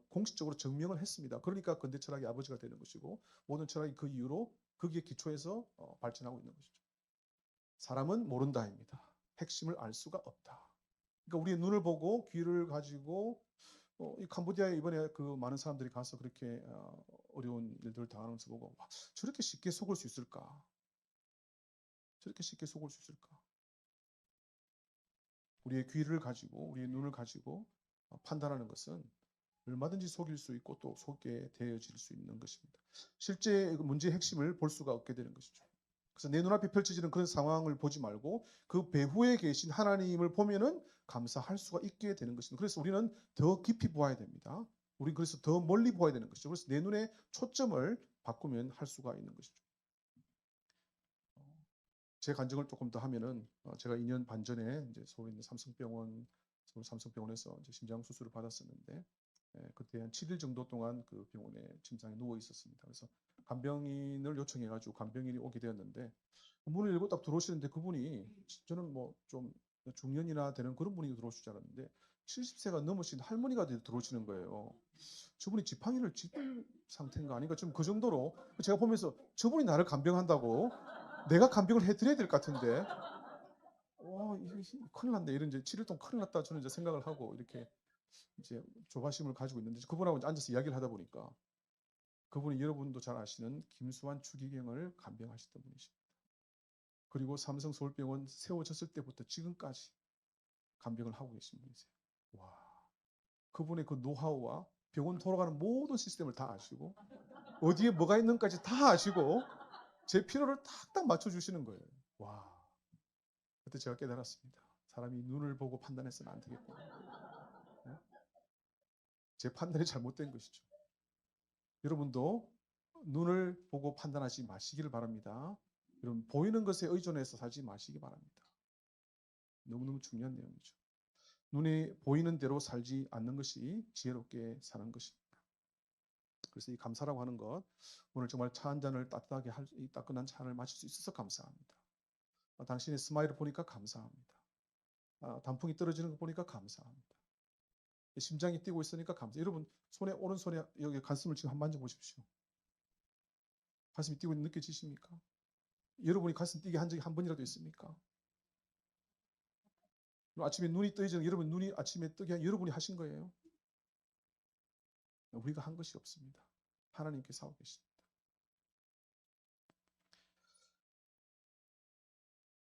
S1: 공식적으로 증명을 했습니다. 그러니까 근대 철학의 아버지가 되는 것이고 모든 철학이 그 이후로 거기에 기초해서 발전하고 있는 것이죠. 사람은 모른다입니다. 핵심을 알 수가 없다. 그러니까 우리의 눈을 보고 귀를 가지고 이 캄보디아에 이번에 그 많은 사람들이 가서 그렇게 어려운 일들을 당하면서 보고 저렇게 쉽게 속을 수 있을까? 저렇게 쉽게 속을 수 있을까? 우리의 귀를 가지고 우리의 눈을 가지고 판단하는 것은 얼마든지 속일 수 있고 또 속게 되어질 수 있는 것입니다. 실제 문제의 핵심을 볼 수가 없게 되는 것이죠. 그래서 내 눈앞에 펼쳐지는 그런 상황을 보지 말고 그 배후에 계신 하나님을 보면은 감사할 수가 있게 되는 것입니다. 그래서 우리는 더 깊이 보아야 됩니다. 우리 그래서 더 멀리 보아야 되는 것이죠. 그래서 내 눈의 초점을 바꾸면 할 수가 있는 것이죠. 제 간증을 조금 더 하면은 제가 2년 반 전에 이제 서울에 있는 서울 삼성병원에서 이제 심장 수술을 받았었는데 그때 한 7일 정도 동안 그 병원에 침상에 누워 있었습니다. 그래서 간병인을 요청해가지고 간병인이 오게 되었는데 문을 열고 딱 들어오시는데 그분이 저는 뭐 좀 중년이나 되는 그런 분이 들어오실 줄 알았는데 70세가 넘으신 할머니가 들어오시는 거예요. 저분이 지팡이를 짚을 상태인가 아닌가 좀 그 정도로 제가 보면서 저분이 나를 간병한다고 내가 간병을 해드려야 될 것 같은데 이거 큰일 났네 이런 이제 7일 동안 큰일 났다 저는 이제 생각을 하고 이렇게 이제 조바심을 가지고 있는데 그분하고 이제 앉아서 이야기를 하다 보니까 그분이 여러분도 잘 아시는 김수환 추기경을 간병하셨던 분이십니다. 그리고 삼성 서울병원 세워졌을 때부터 지금까지 간병을 하고 계신 분이세요. 와, 그분의 그 노하우와 병원 돌아가는 모든 시스템을 다 아시고 어디에 뭐가 있는지까지 다 아시고 제 필요를 딱딱 맞춰주시는 거예요. 와, 그때 제가 깨달았습니다. 사람이 눈을 보고 판단해서는 안 되겠구나. 네? 제 판단이 잘못된 것이죠. 여러분도 눈을 보고 판단하지 마시기를 바랍니다. 여러분 보이는 것에 의존해서 살지 마시기 바랍니다. 너무너무 중요한 내용이죠. 눈에 보이는 대로 살지 않는 것이 지혜롭게 사는 것입니다. 그래서 이 감사라고 하는 것 오늘 정말 차 한 잔을 따뜻하게 이 따끈한 차를 마실 수 있어서 감사합니다. 당신의 스마일을 보니까 감사합니다. 단풍이 떨어지는 거 보니까 감사합니다. 심장이 뛰고 있으니까 감사. 여러분 손에 오른손에 여기 가슴을 지금 한번 만져보십시오. 가슴이 뛰고 있는 게 느껴지십니까? 여러분이 가슴 뛰게 한 적이 한 번이라도 있습니까? 아침에 눈이 떠지는 여러분 눈이 아침에 뜨게 한 여러분이 하신 거예요. 우리가 한 것이 없습니다. 하나님께서 하고 계십니다.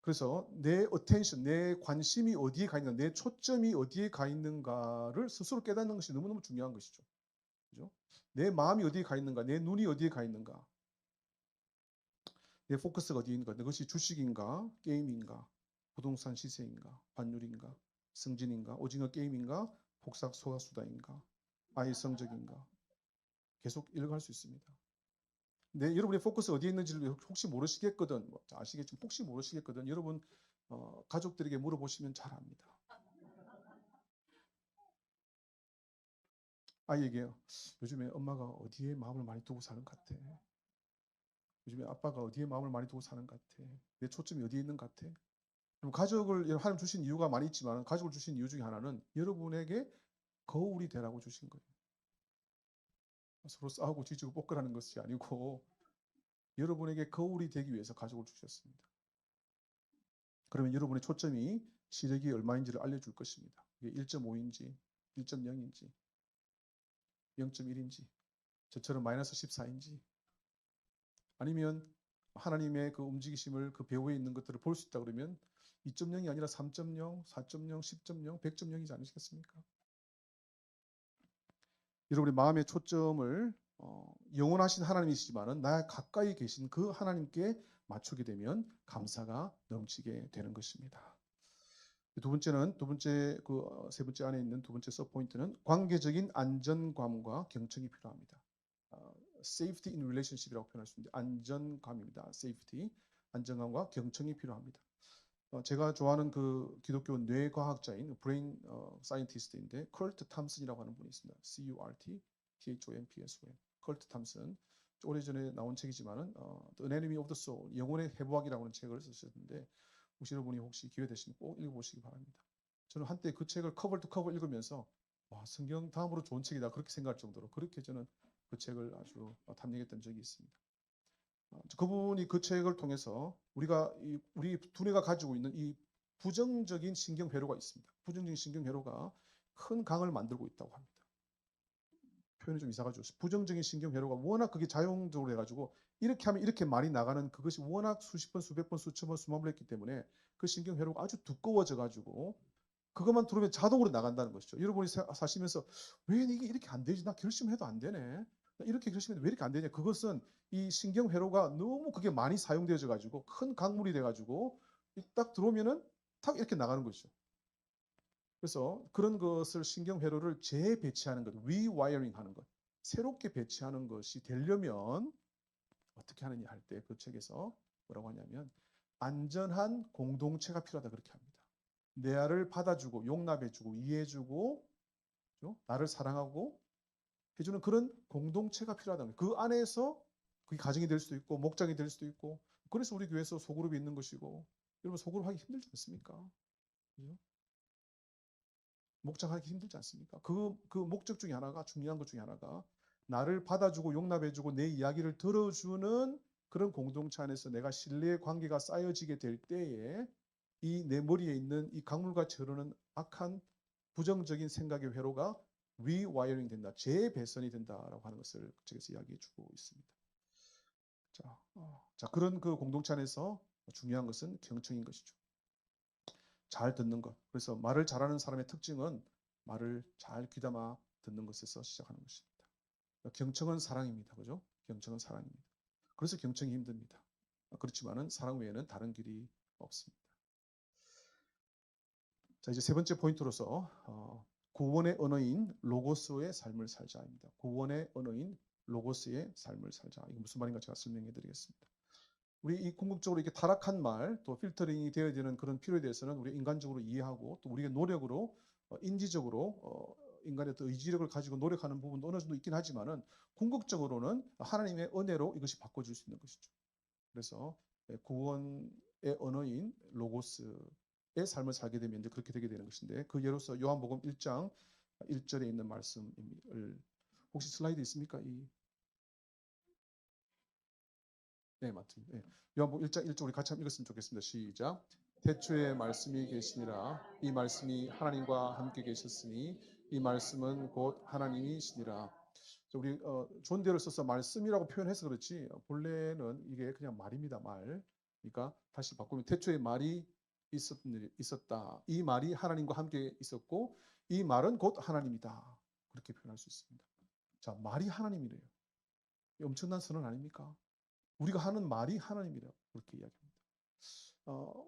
S1: 그래서 내 attention, 내 관심이 어디에 가 있는가, 내 초점이 어디에 가 있는가를 스스로 깨닫는 것이 너무너무 중요한 것이죠. 그죠? 내 마음이 어디에 가 있는가, 내 눈이 어디에 가 있는가, 내 포커스가 어디에 있는가, 그것이 주식인가, 게임인가, 부동산 시세인가, 환율인가, 승진인가, 오징어 게임인가, 복삭 소가수다인가, 아이 성적인가, 계속 읽어갈 수 있습니다. 근데 여러분의 포커스 어디에 있는지를 혹시 모르시겠거든, 아시겠지만 혹시 모르시겠거든, 여러분 가족들에게 물어보시면 잘 압니다. 아이에게요. 요즘에 엄마가 어디에 마음을 많이 두고 사는 것 같아. 요즘에 아빠가 어디에 마음을 많이 두고 사는 것 같아. 내 초점이 어디에 있는 것 같아. 그럼 가족을 하나님 주신 이유가 많이 있지만 가족을 주신 이유 중에 하나는 여러분에게 거울이 되라고 주신 거예요. 서로 싸우고 뒤지고 볶으라는 것이 아니고 여러분에게 거울이 되기 위해서 가족을 주셨습니다. 그러면 여러분의 초점이 시력이 얼마인지를 알려줄 것입니다. 이게 1.5인지 1.0인지 0.1인지 저처럼 마이너스 14인지 아니면 하나님의 그 움직이심을 그 배후에 있는 것들을 볼 수 있다 그러면 2.0이 아니라 3.0, 4.0, 10.0, 100.0이지 않으시겠습니까? 여러분의 마음의 초점을 영원하신 하나님이시지만은 나 가까이 계신 그 하나님께 맞추게 되면 감사가 넘치게 되는 것입니다. 두 번째 세 번째 안에 있는 두 번째 서포인트는 관계적인 안전감과 경청이 필요합니다. Safety in relationship이라고 표현할 수 있는데 안전감입니다. Safety, 안정감과 경청이 필요합니다. 제가 좋아하는 그 기독교 뇌과학자인 브레인 사이언티스트인데 컬트 탐슨이라고 하는 분이 있습니다. CURT, THOMPSON. 컬트 탐슨. 오래전에 나온 책이지만은 The Anatomy of the Soul, 영혼의 해부학이라고 하는 책을 쓰셨는데 혹시 여러분이 혹시 기회 되시면 꼭 읽어보시기 바랍니다. 저는 한때 그 책을 커버 투 커버 읽으면서 와, 성경 다음으로 좋은 책이다 그렇게 생각할 정도로 그렇게 저는 그 책을 아주 탐닉했던 적이 있습니다. 그분이 그 책을 통해서 우리 두뇌가 가지고 있는 이 부정적인 신경회로가 있습니다. 부정적인 신경회로가 큰 강을 만들고 있다고 합니다. 표현이 좀 이상하죠. 부정적인 신경회로가 워낙 그게 자동적으로 해가지고 이렇게 하면 이렇게 많이 나가는 그것이 워낙 수십 번, 수백 번, 수천 번, 수만 번 했기 때문에 그 신경회로가 아주 두꺼워져가지고 그것만 들어오면 자동으로 나간다는 것이죠. 여러분이 사시면서 왜 이게 이렇게 안 되지? 나 결심해도 안 되네. 이렇게 결심했는데 왜 이렇게 안 되냐? 그것은 이 신경회로가 너무 그게 많이 사용되어져 가지고 큰 강물이 돼 가지고 딱 들어오면은 탁 이렇게 나가는 것이죠. 그래서 그런 것을 신경회로를 재배치하는 것, 리와이어링 하는 것, 새롭게 배치하는 것이 되려면 어떻게 하느냐 할 때 그 책에서 뭐라고 하냐면 안전한 공동체가 필요하다 그렇게 합니다. 내 아를 받아주고 용납해주고 이해해주고 그죠? 나를 사랑하고 해주는 그런 공동체가 필요하다는 거예요. 그 안에서 그게 가정이 될 수도 있고 목장이 될 수도 있고 그래서 우리 교회에서 소그룹이 있는 것이고 여러분 소그룹 하기 힘들지 않습니까? 그죠? 목장하기 힘들지 않습니까? 그 목적 중에 하나가 중요한 것 중에 하나가 나를 받아주고 용납해주고 내 이야기를 들어주는 그런 공동체 안에서 내가 신뢰의 관계가 쌓여지게 될 때에 이 내 머리에 있는 이 강물같이 흐르는 악한 부정적인 생각의 회로가 리와이어링 된다, 재배선이 된다라고 하는 것을 책에서 이야기해 주고 있습니다. 자, 그런 그 공동체 안에서 중요한 것은 경청인 것이죠. 잘 듣는 것. 그래서 말을 잘하는 사람의 특징은 말을 잘 귀담아 듣는 것에서 시작하는 것입니다. 경청은 사랑입니다. 그죠? 경청은 사랑입니다. 그래서 경청이 힘듭니다. 그렇지만은 사랑 외에는 다른 길이 없습니다. 자, 이제 세 번째 포인트로서 구원의 언어인 로고스의 삶을 살자입니다. 구원의 언어인 로고스의 삶을 살자. 이게 무슨 말인가 제가 설명해 드리겠습니다. 우리 이 궁극적으로 이렇게 타락한 말, 또 필터링이 되어야 되는 그런 필요에 대해서는 우리 인간적으로 이해하고 또 우리의 노력으로 인지적으로 인간의 어떤 의지력을 가지고 노력하는 부분도 어느 정도 있긴 하지만은 궁극적으로는 하나님의 은혜로 이것이 바꿔줄 수 있는 것이죠. 그래서 구원의 언어인 로고스의 삶을 살게 되면 이제 그렇게 되게 되는 것인데 그 예로서 요한복음 1장 1절에 있는 말씀을 혹시 슬라이드 있습니까? 네, 맞습니다. 네. 요한복음 1장 1절 우리 같이 한번 읽었으면 좋겠습니다. 시작. 태초에 말씀이 계시니라. 이 말씀이 하나님과 함께 계셨으니 이 말씀은 곧 하나님이시니라. 우리 존 데를 써서 말씀이라고 표현해서 그렇지 본래는 이게 그냥 말입니다. 말. 그러니까 다시 바꾸면 태초에 말이 있었다. 이 말이 하나님과 함께 있었고 이 말은 곧 하나님이다. 그렇게 표현할 수 있습니다. 자, 말이 하나님이래요. 엄청난 선언 아닙니까? 우리가 하는 말이 하나님이라고 그렇게 이야기합니다.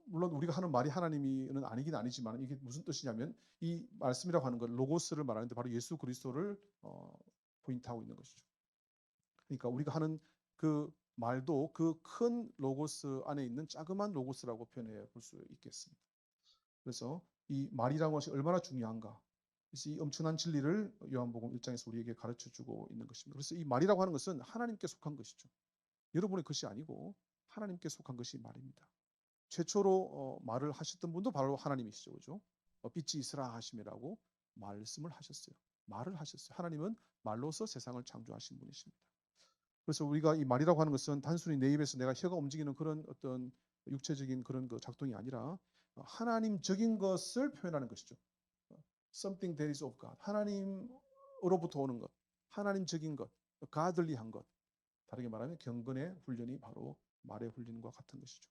S1: 물론 우리가 하는 말이 하나님은 아니긴 아니지만 이게 무슨 뜻이냐면 이 말씀이라고 하는 건 로고스를 말하는데 바로 예수 그리스도를 포인트하고 있는 것이죠. 그러니까 우리가 하는 그 말도 그 큰 로고스 안에 있는 자그만 로고스라고 표현해 볼 수 있겠습니다. 그래서 이 말이라는 것이 얼마나 중요한가. 그래서 이 엄청난 진리를 요한복음 1장에서 우리에게 가르쳐주고 있는 것입니다. 그래서 이 말이라고 하는 것은 하나님께 속한 것이죠. 여러분의 것이 아니고 하나님께 속한 것이 말입니다. 최초로 말을 하셨던 분도 바로 하나님이시죠. 그죠? 빛이 있으라 하심이라고 말씀을 하셨어요. 말을 하셨어요. 하나님은 말로서 세상을 창조하신 분이십니다. 그래서 우리가 이 말이라고 하는 것은 단순히 내 입에서 내가 혀가 움직이는 그런 어떤 육체적인 그런 그 작동이 아니라 하나님적인 것을 표현하는 것이죠. Something that is of God. 하나님으로부터 오는 것, 하나님적인 것, 가들리한 것. 다르게 말하면 경건의 훈련이 바로 말의 훈련과 같은 것이죠.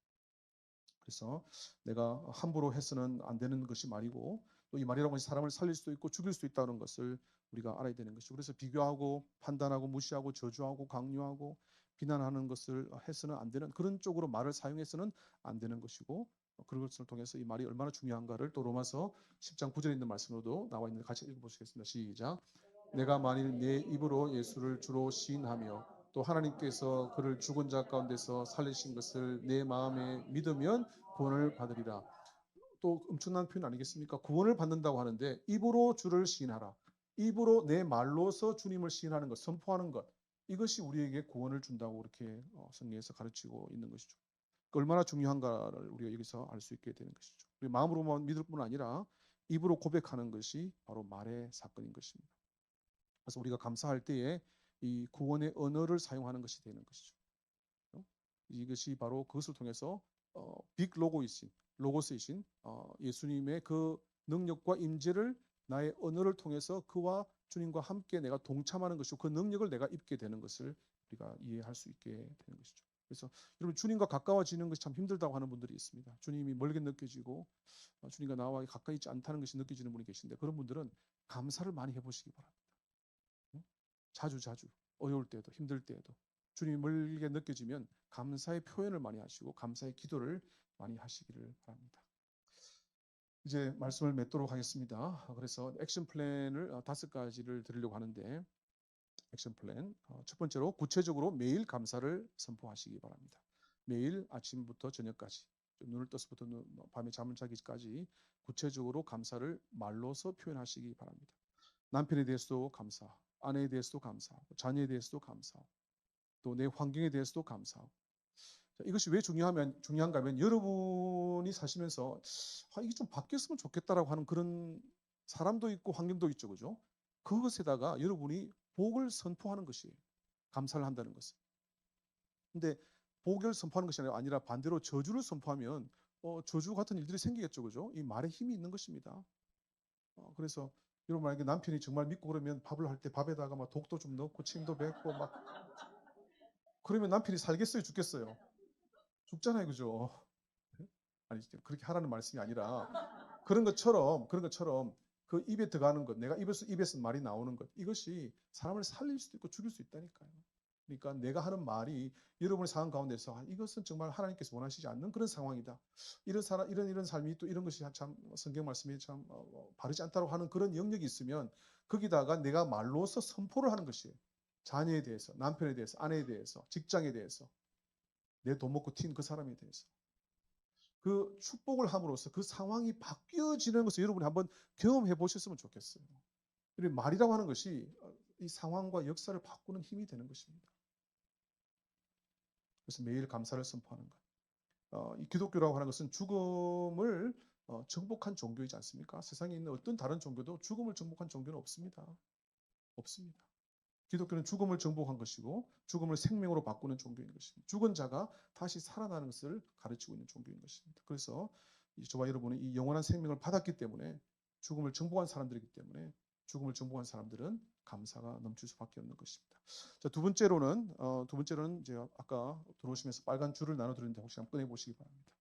S1: 그래서 내가 함부로 해서는 안 되는 것이 말이고 또 이 말이라고 하는 사람을 살릴 수도 있고 죽일 수도 있다는 것을 우리가 알아야 되는 것이죠. 그래서 비교하고 판단하고 무시하고 저주하고 강요하고 비난하는 것을 해서는 안 되는 그런 쪽으로 말을 사용해서는 안 되는 것이고 그것을 통해서 이 말이 얼마나 중요한가를 또 로마서 10장 9절에 있는 말씀으로도 나와 있는데 같이 읽어보시겠습니다. 시작. 내가 만일 내 입으로 예수를 주로 시인하며 또 하나님께서 그를 죽은 자 가운데서 살리신 것을 내 마음에 믿으면 구원을 받으리라. 또 엄청난 표현 아니겠습니까? 구원을 받는다고 하는데 입으로 주를 시인하라. 입으로 내 말로서 주님을 시인하는 것, 선포하는 것. 이것이 우리에게 구원을 준다고 이렇게 성경에서 가르치고 있는 것이죠. 얼마나 중요한가를 우리가 여기서 알 수 있게 되는 것이죠. 우리 마음으로만 믿을 뿐 아니라 입으로 고백하는 것이 바로 말의 사건인 것입니다. 그래서 우리가 감사할 때에 이 구원의 언어를 사용하는 것이 되는 것이죠. 이것이 바로 그것을 통해서 빅 로고스이신 예수님의 그 능력과 임재를 나의 언어를 통해서 그와 주님과 함께 내가 동참하는 것이고 그 능력을 내가 입게 되는 것을 우리가 이해할 수 있게 되는 것이죠. 그래서 여러분 주님과 가까워지는 것이 참 힘들다고 하는 분들이 있습니다. 주님이 멀게 느껴지고 주님과 나와 가까이 있지 않다는 것이 느껴지는 분이 계신데 그런 분들은 감사를 많이 해보시기 바랍니다. 자주 어려울 때에도 힘들 때에도 주님이 멀게 느껴지면 감사의 표현을 많이 하시고 감사의 기도를 많이 하시기를 바랍니다. 이제 말씀을 맺도록 하겠습니다. 그래서 액션 플랜을 5가지를 드리려고 하는데 액션 플랜 첫 번째로 구체적으로 매일 감사를 선포하시기 바랍니다. 매일 아침부터 저녁까지 눈을 떠서부터 밤에 잠을 자기까지 구체적으로 감사를 말로서 표현하시기 바랍니다. 남편에 대해서도 감사, 아내에 대해서도 감사, 자녀에 대해서도 감사, 또 내 환경에 대해서도 감사. 자, 이것이 왜 중요한가 하면 여러분이 사시면서 이게 좀 바뀌었으면 좋겠다라고 하는 그런 사람도 있고 환경도 있죠. 그죠? 그것에다가 여러분이 복을 선포하는 것이 감사를 한다는 것은. 근데 복을 선포하는 것이 아니라 반대로 저주를 선포하면 저주 같은 일들이 생기겠죠. 그죠? 이 말에 힘이 있는 것입니다. 그래서 여러분 만약에 남편이 정말 믿고 그러면 밥을 할 때 밥에다가 막 독도 좀 넣고 침도 뱉고 막 그러면 남편이 살겠어요, 죽겠어요? 죽잖아요, 그죠? 아니 그렇게 하라는 말씀이 아니라 그런 것처럼 그 입에 들어가는 것, 내가 입에서 말이 나오는 것, 이것이 사람을 살릴 수도 있고 죽일 수 있다니까요. 그러니까 내가 하는 말이 여러분의 상황 가운데서 이것은 정말 하나님께서 원하시지 않는 그런 상황이다. 이런 삶이 또 이런 것이 참 성경 말씀이 참 바르지 않다고 하는 그런 영역이 있으면 거기다가 내가 말로서 선포를 하는 것이에요. 자녀에 대해서, 남편에 대해서, 아내에 대해서, 직장에 대해서, 내 돈 먹고 튄 그 사람에 대해서. 그 축복을 함으로써 그 상황이 바뀌어지는 것을 여러분이 한번 경험해 보셨으면 좋겠어요. 그리고 말이라고 하는 것이 이 상황과 역사를 바꾸는 힘이 되는 것입니다. 그래서 매일 감사를 선포하는 것. 이 기독교라고 하는 것은 죽음을 정복한 종교이지 않습니까? 세상에 있는 어떤 다른 종교도 죽음을 정복한 종교는 없습니다. 없습니다. 기독교는 죽음을 정복한 것이고 죽음을 생명으로 바꾸는 종교인 것입니다. 죽은 자가 다시 살아나는 것을 가르치고 있는 종교인 것입니다. 그래서 저와 여러분은 이 영원한 생명을 받았기 때문에 죽음을 정복한 사람들이기 때문에 죽음을 정복한 사람들은 감사가 넘칠 수밖에 없는 것입니다. 자, 두 번째로는 제가 아까 들어오시면서 빨간 줄을 나눠드렸는데 혹시 한번 꺼내 보시기 바랍니다.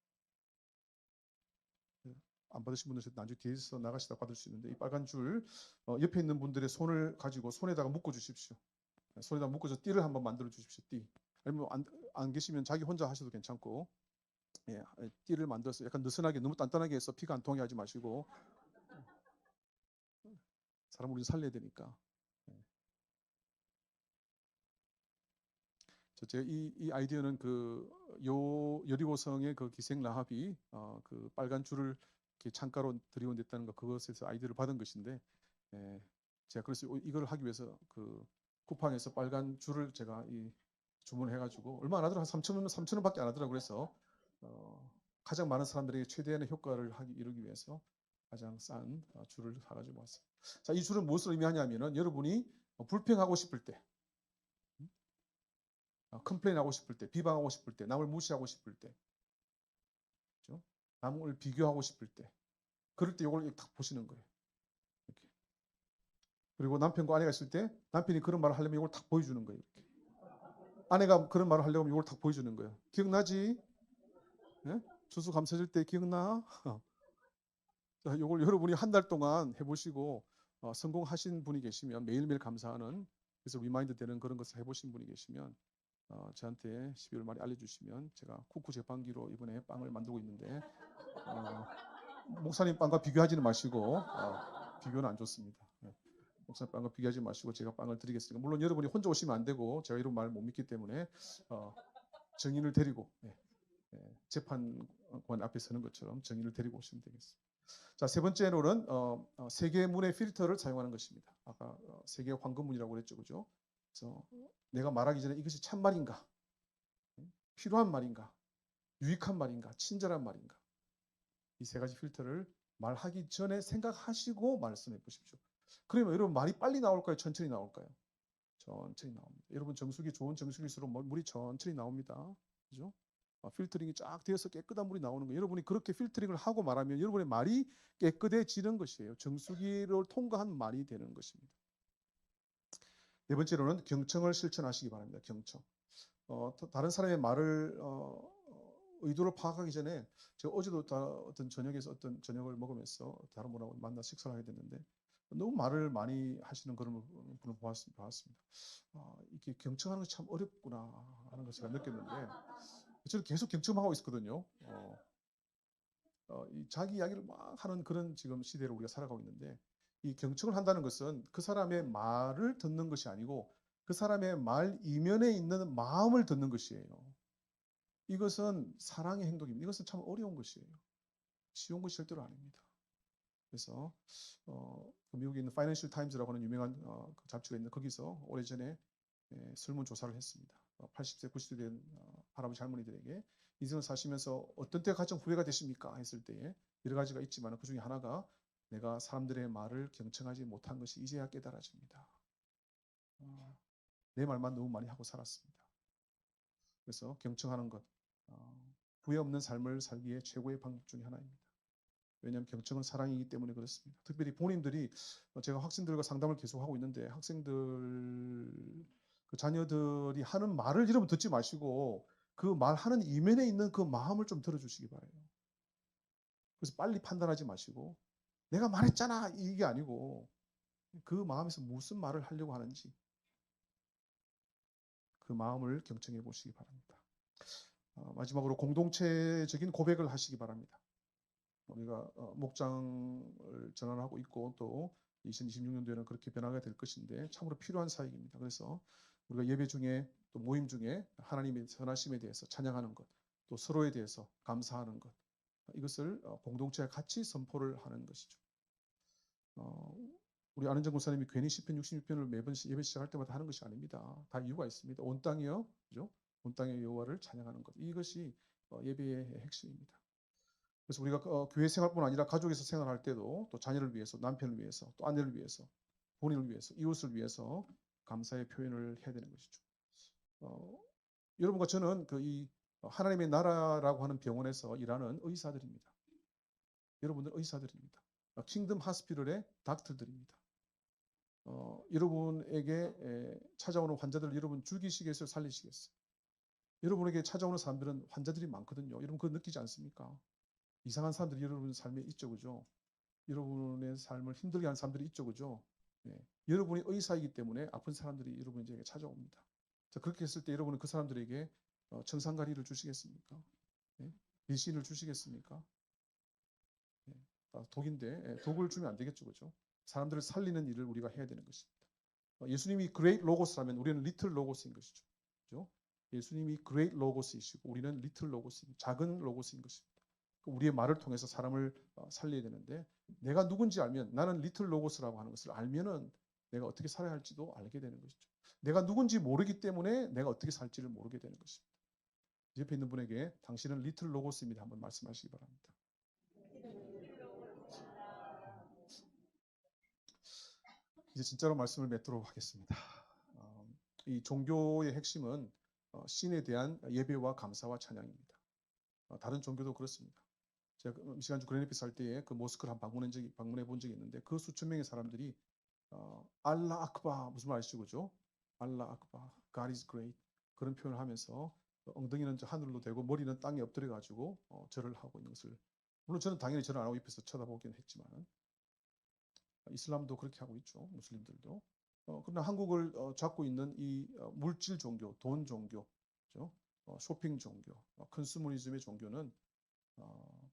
S1: 안 받으신 분들은 나중에 뒤에서 나가시다 받을 수 있는데 이 빨간 줄 옆에 있는 분들의 손을 가지고 손에다가 묶어 주십시오. 손에다가 묶어서 띠를 한번 만들어 주십시오. 띠. 아니면 안 계시면 자기 혼자 하셔도 괜찮고 띠를 만들어서 약간 느슨하게 너무 단단하게 해서 피가 안 통하게 하지 마시고 사람 우리 살려야 되니까. 제가 이 아이디어는 그 여리고성의 그 기생 라합이 그 빨간 줄을 이렇게 창가로 들이온댔다는 것 그것에서 아이디어를 받은 것인데 제가 그래서 이걸 하기 위해서 그 쿠팡에서 빨간 줄을 제가 주문해가지고 얼마 안 하더라고요. 한 3,000원밖에 안 하더라고요. 그래서 가장 많은 사람들에게 최대한의 효과를 이루기 위해서 가장 싼 줄을 사가지고 왔어요. 자, 이 줄은 무엇을 의미하냐면은 여러분이 불평하고 싶을 때, 컴플레인하고 싶을 때, 비방하고 싶을 때, 남을 무시하고 싶을 때, 그렇죠? 남을 비교하고 싶을 때, 그럴 때 이걸 딱 보시는 거예요. 이렇게. 그리고 남편과 아내가 있을 때 남편이 그런 말을 하려면 이걸 딱 보여주는 거예요. 이렇게. 아내가 그런 말을 하려면 이걸 딱 보여주는 거예요. 기억나지? 네? 추수감사절 때 기억나? 자, 이걸 여러분이 한 달 동안 해보시고 성공하신 분이 계시면 매일매일 감사하는 그래서 리마인드 되는 그런 것을 해보신 분이 계시면 저한테 12월 말에 알려주시면 제가 쿠쿠 제빵기로 이번에 빵을 만들고 있는데 목사님 빵과 비교하지는 마시고 비교는 안 좋습니다. 목사님 빵과 비교하지 마시고 제가 빵을 드리겠습니다. 물론 여러분이 혼자 오시면 안 되고 제가 이런 말을 못 믿기 때문에 증인을 데리고 재판관 앞에 서는 것처럼 증인을 데리고 오시면 되겠습니다. 자, 세 번째로는 세계 문의 필터를 사용하는 것입니다. 아까 세계 황금문이라고 그랬죠, 그죠? 그래서 내가 말하기 전에 이것이 참 말인가, 필요한 말인가, 유익한 말인가, 친절한 말인가. 이 세 가지 필터를 말하기 전에 생각하시고 말씀해 보십시오. 그러면 여러분 말이 빨리 나올까요? 천천히 나올까요? 천천히 나옵니다. 여러분 정수기 좋은 정수기일수록 물이 천천히 나옵니다. 그죠? 필터링이 쫙 되어서 깨끗한 물이 나오는 거예요. 여러분이 그렇게 필터링을 하고 말하면 여러분의 말이 깨끗해지는 것이에요. 정수기를 통과한 말이 되는 것입니다. 네 번째로는 경청을 실천하시기 바랍니다. 경청. 다른 사람의 말을 의도를 파악하기 전에 제가 어제도 어떤 저녁에서 어떤 저녁을 먹으면서 다른 분하고 만나 식사를 하게 됐는데 너무 말을 많이 하시는 그런 분을 보았습니다. 이게 경청하는 것이 참 어렵구나 하는 것을 제가 느꼈는데 저는 계속 경청하고 있었거든요. 자기 이야기를 막 하는 그런 지금 시대를 우리가 살아가고 있는데 이 경청을 한다는 것은 그 사람의 말을 듣는 것이 아니고 그 사람의 말 이면에 있는 마음을 듣는 것이에요. 이것은 사랑의 행동입니다. 이것은 참 어려운 것이에요. 쉬운 것이 절대로 아닙니다. 그래서 미국에 있는 파이낸셜 타임즈라고 하는 유명한 그 잡지가 있는데 거기서 오래전에 설문조사를 했습니다. 80세, 90세 된 할아버지 할머니들에게 인생을 사시면서 어떤 때 가장 후회가 되십니까? 했을 때에 여러 가지가 있지만 그 중에 하나가 내가 사람들의 말을 경청하지 못한 것이 이제야 깨달아집니다. 내 말만 너무 많이 하고 살았습니다. 그래서 경청하는 것, 후회 없는 삶을 살기에 최고의 방법 중에 하나입니다. 왜냐하면 경청은 사랑이기 때문에 그렇습니다. 특별히 부모님들이 제가 학생들과 상담을 계속하고 있는데 학생들 그 자녀들이 하는 말을 여러분 듣지 마시고 그 말하는 이면에 있는 그 마음을 좀 들어주시기 바라요. 그래서 빨리 판단하지 마시고 내가 말했잖아 이게 아니고 그 마음에서 무슨 말을 하려고 하는지 그 마음을 경청해 보시기 바랍니다. 마지막으로 공동체적인 고백을 하시기 바랍니다. 우리가 목장을 전환하고 있고 또 2026년도에는 그렇게 변화가 될 것인데 참으로 필요한 사역입니다. 그래서 우리가 예배 중에 또 모임 중에 하나님의 선하심에 대해서 찬양하는 것, 또 서로에 대해서 감사하는 것, 이것을 공동체와 같이 선포를 하는 것이죠. 우리 안은정 목사님이 괜히 시편 66편을 매번 예배 시작할 때마다 하는 것이 아닙니다. 다 이유가 있습니다. 온 땅이여, 그죠? 온 땅의 여호와를 찬양하는 것, 이것이 예배의 핵심입니다. 그래서 우리가 교회 생활뿐 아니라 가족에서 생활할 때도 또 자녀를 위해서, 남편을 위해서, 또 아내를 위해서, 본인을 위해서, 이웃을 위해서 감사의 표현을 해야 되는 것이죠. 여러분과 저는 이 하나님의 나라라고 하는 병원에서 일하는 의사들입니다. 여러분들 의사들입니다. 킹덤 하스피럴의 닥터들입니다. 여러분에게 찾아오는 환자들을 여러분 죽이시겠어요? 살리시겠어요? 여러분에게 찾아오는 사람들은 환자들이 많거든요. 여러분 그거 느끼지 않습니까? 이상한 사람들이 여러분 삶에 있죠, 그죠? 여러분의 삶을 힘들게 하는 사람들이 있죠, 그죠? 네. 여러분이 의사이기 때문에 아픈 사람들이 여러분에게 찾아옵니다. 자, 그렇게 했을 때 여러분은 그 사람들에게 청산가리를 주시겠습니까? 네? 밀신을 주시겠습니까? 네. 독인데 독을 주면 안 되겠죠, 그죠? 사람들을 살리는 일을 우리가 해야 되는 것입니다. 예수님이 great logos라면 우리는 little logos인 것이죠, 그죠? 예수님이 great logos이시고 우리는 little logos인 작은 logos인 것입니다. 우리의 말을 통해서 사람을 살려야 되는데 내가 누군지 알면 나는 리틀 로고스라고 하는 것을 알면은 내가 어떻게 살아야 할지도 알게 되는 것이죠. 내가 누군지 모르기 때문에 내가 어떻게 살지를 모르게 되는 것입니다. 옆에 있는 분에게 당신은 리틀 로고스입니다. 한번 말씀하시기 바랍니다. 이제 진짜로 말씀을 맺도록 하겠습니다. 이 종교의 핵심은 신에 대한 예배와 감사와 찬양입니다. 다른 종교도 그렇습니다. 제가 미시간주 그레네피스 할 때에 그 모스크를 방문해 본 적이 있는데 그 수천 명의 사람들이 알라 아크바 무슨 말 아시죠, 그죠? 알라 아크바, God is great 그런 표현을 하면서 엉덩이는 하늘로 대고 머리는 땅에 엎드려 가지고 절을 하고 있는 것을 물론 저는 당연히 절을 안 하고 옆에서 쳐다보긴 했지만 이슬람도 그렇게 하고 있죠, 무슬림들도. 그러나 한국을 잡고 있는 이 물질 종교, 돈 종교, 그죠? 쇼핑 종교, 컨슈머니즘의 종교는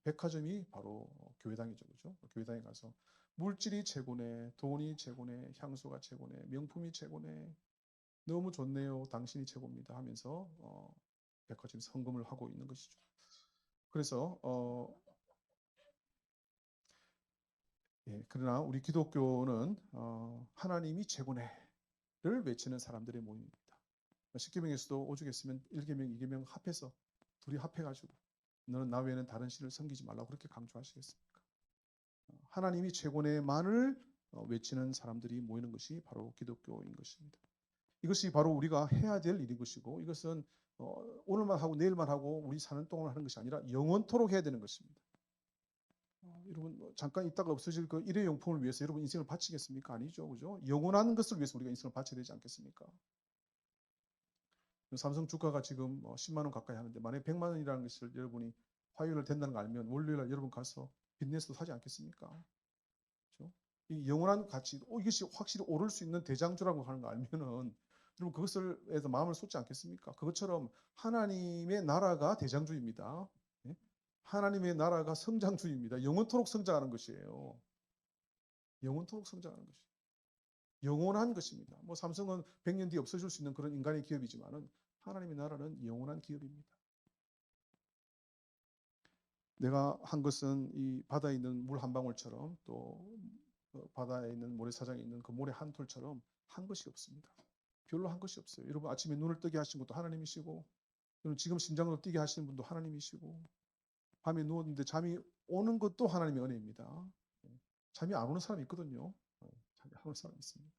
S1: 백화점이 바로 교회당이죠, 그죠? 교회당에 가서 물질이 최고네, 돈이 최고네, 향수가 최고네, 명품이 최고네, 너무 좋네요, 당신이 최고입니다 하면서 백화점에 헌금을 하고 있는 것이죠. 그래서 그러나 우리 기독교는 하나님이 최고네를 외치는 사람들의 모임입니다. 10계명에서도 오죽했으면 1계명, 2계명 합해서 둘이 합해가지고 너는 나 외에는 다른 신을 섬기지 말라고 그렇게 강조하시겠습니까? 하나님이 최고네만을 외치는 사람들이 모이는 것이 바로 기독교인 것입니다. 이것이 바로 우리가 해야 될 일인 것이고 이것은 오늘만 하고 내일만 하고 우리 사는 동안 하는 것이 아니라 영원토록 해야 되는 것입니다. 여러분 잠깐 있다가 없어질 그 일회용품을 위해서 여러분 인생을 바치겠습니까? 아니죠, 그죠? 영원한 것을 위해서 우리가 인생을 바쳐야 되지 않겠습니까? 삼성 주가가 지금 10만 원 가까이 하는데 만약에 100만 원이라는 것을 여러분이 화요일날 된다는 걸 알면 월요일날 여러분 가서 빚내서 사지 않겠습니까? 그렇죠? 이 영원한 가치, 이것이 확실히 오를 수 있는 대장주라고 하는 거 알면은 여러분 그것을 해서 마음을 쏟지 않겠습니까? 그것처럼 하나님의 나라가 대장주입니다. 네? 하나님의 나라가 성장주입니다. 영원토록 성장하는 것이에요. 영원토록 성장하는 것이에요. 영원한 것입니다. 뭐 삼성은 100년 뒤에 없어질 수 있는 그런 인간의 기업이지만은 하나님의 나라는 영원한 기업입니다. 내가 한 것은 이 바다에 있는 물 한 방울처럼 또 바다에 있는 모래사장에 있는 그 모래 한 톨처럼 한 것이 없습니다. 별로 한 것이 없어요. 여러분 아침에 눈을 뜨게 하신 것도 하나님이시고, 여러분 지금 심장으로 뛰게 하시는 분도 하나님이시고, 밤에 누웠는데 잠이 오는 것도 하나님의 은혜입니다. 잠이 안 오는 사람이 있거든요. 잠이 안 오는 사람이 있습니다.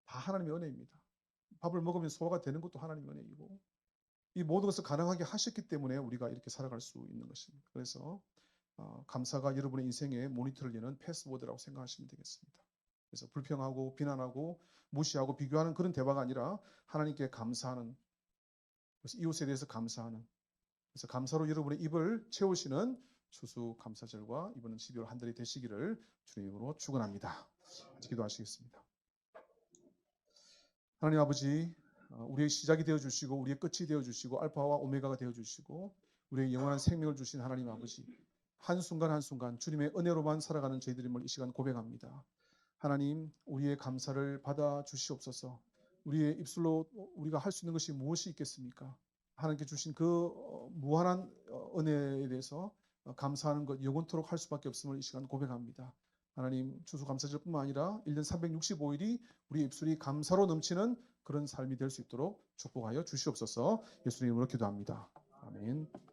S1: 다 하나님의 은혜입니다. 밥을 먹으면 소화가 되는 것도 하나님의 은혜이고, 이 모든 것을 가능하게 하셨기 때문에 우리가 이렇게 살아갈 수 있는 것입니다. 그래서 감사가 여러분의 인생의 모니터를 여는 패스워드라고 생각하시면 되겠습니다. 그래서 불평하고 비난하고 무시하고 비교하는 그런 대화가 아니라 하나님께 감사하는, 그래서 이웃에 대해서 감사하는, 그래서 감사로 여러분의 입을 채우시는 추수감사절과 이번 12월 한 달이 되시기를 주님으로 축원합니다. 기도하시겠습니다. 하나님 아버지, 우리의 시작이 되어주시고 우리의 끝이 되어주시고 알파와 오메가가 되어주시고 우리의 영원한 생명을 주신 하나님 아버지, 한순간 한순간 주님의 은혜로만 살아가는 저희들임을 이 시간 고백합니다. 하나님, 우리의 감사를 받아 주시옵소서. 우리의 입술로 우리가 할 수 있는 것이 무엇이 있겠습니까? 하나님께 주신 그 무한한 은혜에 대해서 감사하는 것 영원토록 할 수밖에 없음을 이 시간 고백합니다. 하나님, 추수감사절뿐만 아니라 1년 365일이 우리 입술이 감사로 넘치는 그런 삶이 될 수 있도록 축복하여 주시옵소서. 예수님으로 기도합니다. 아멘.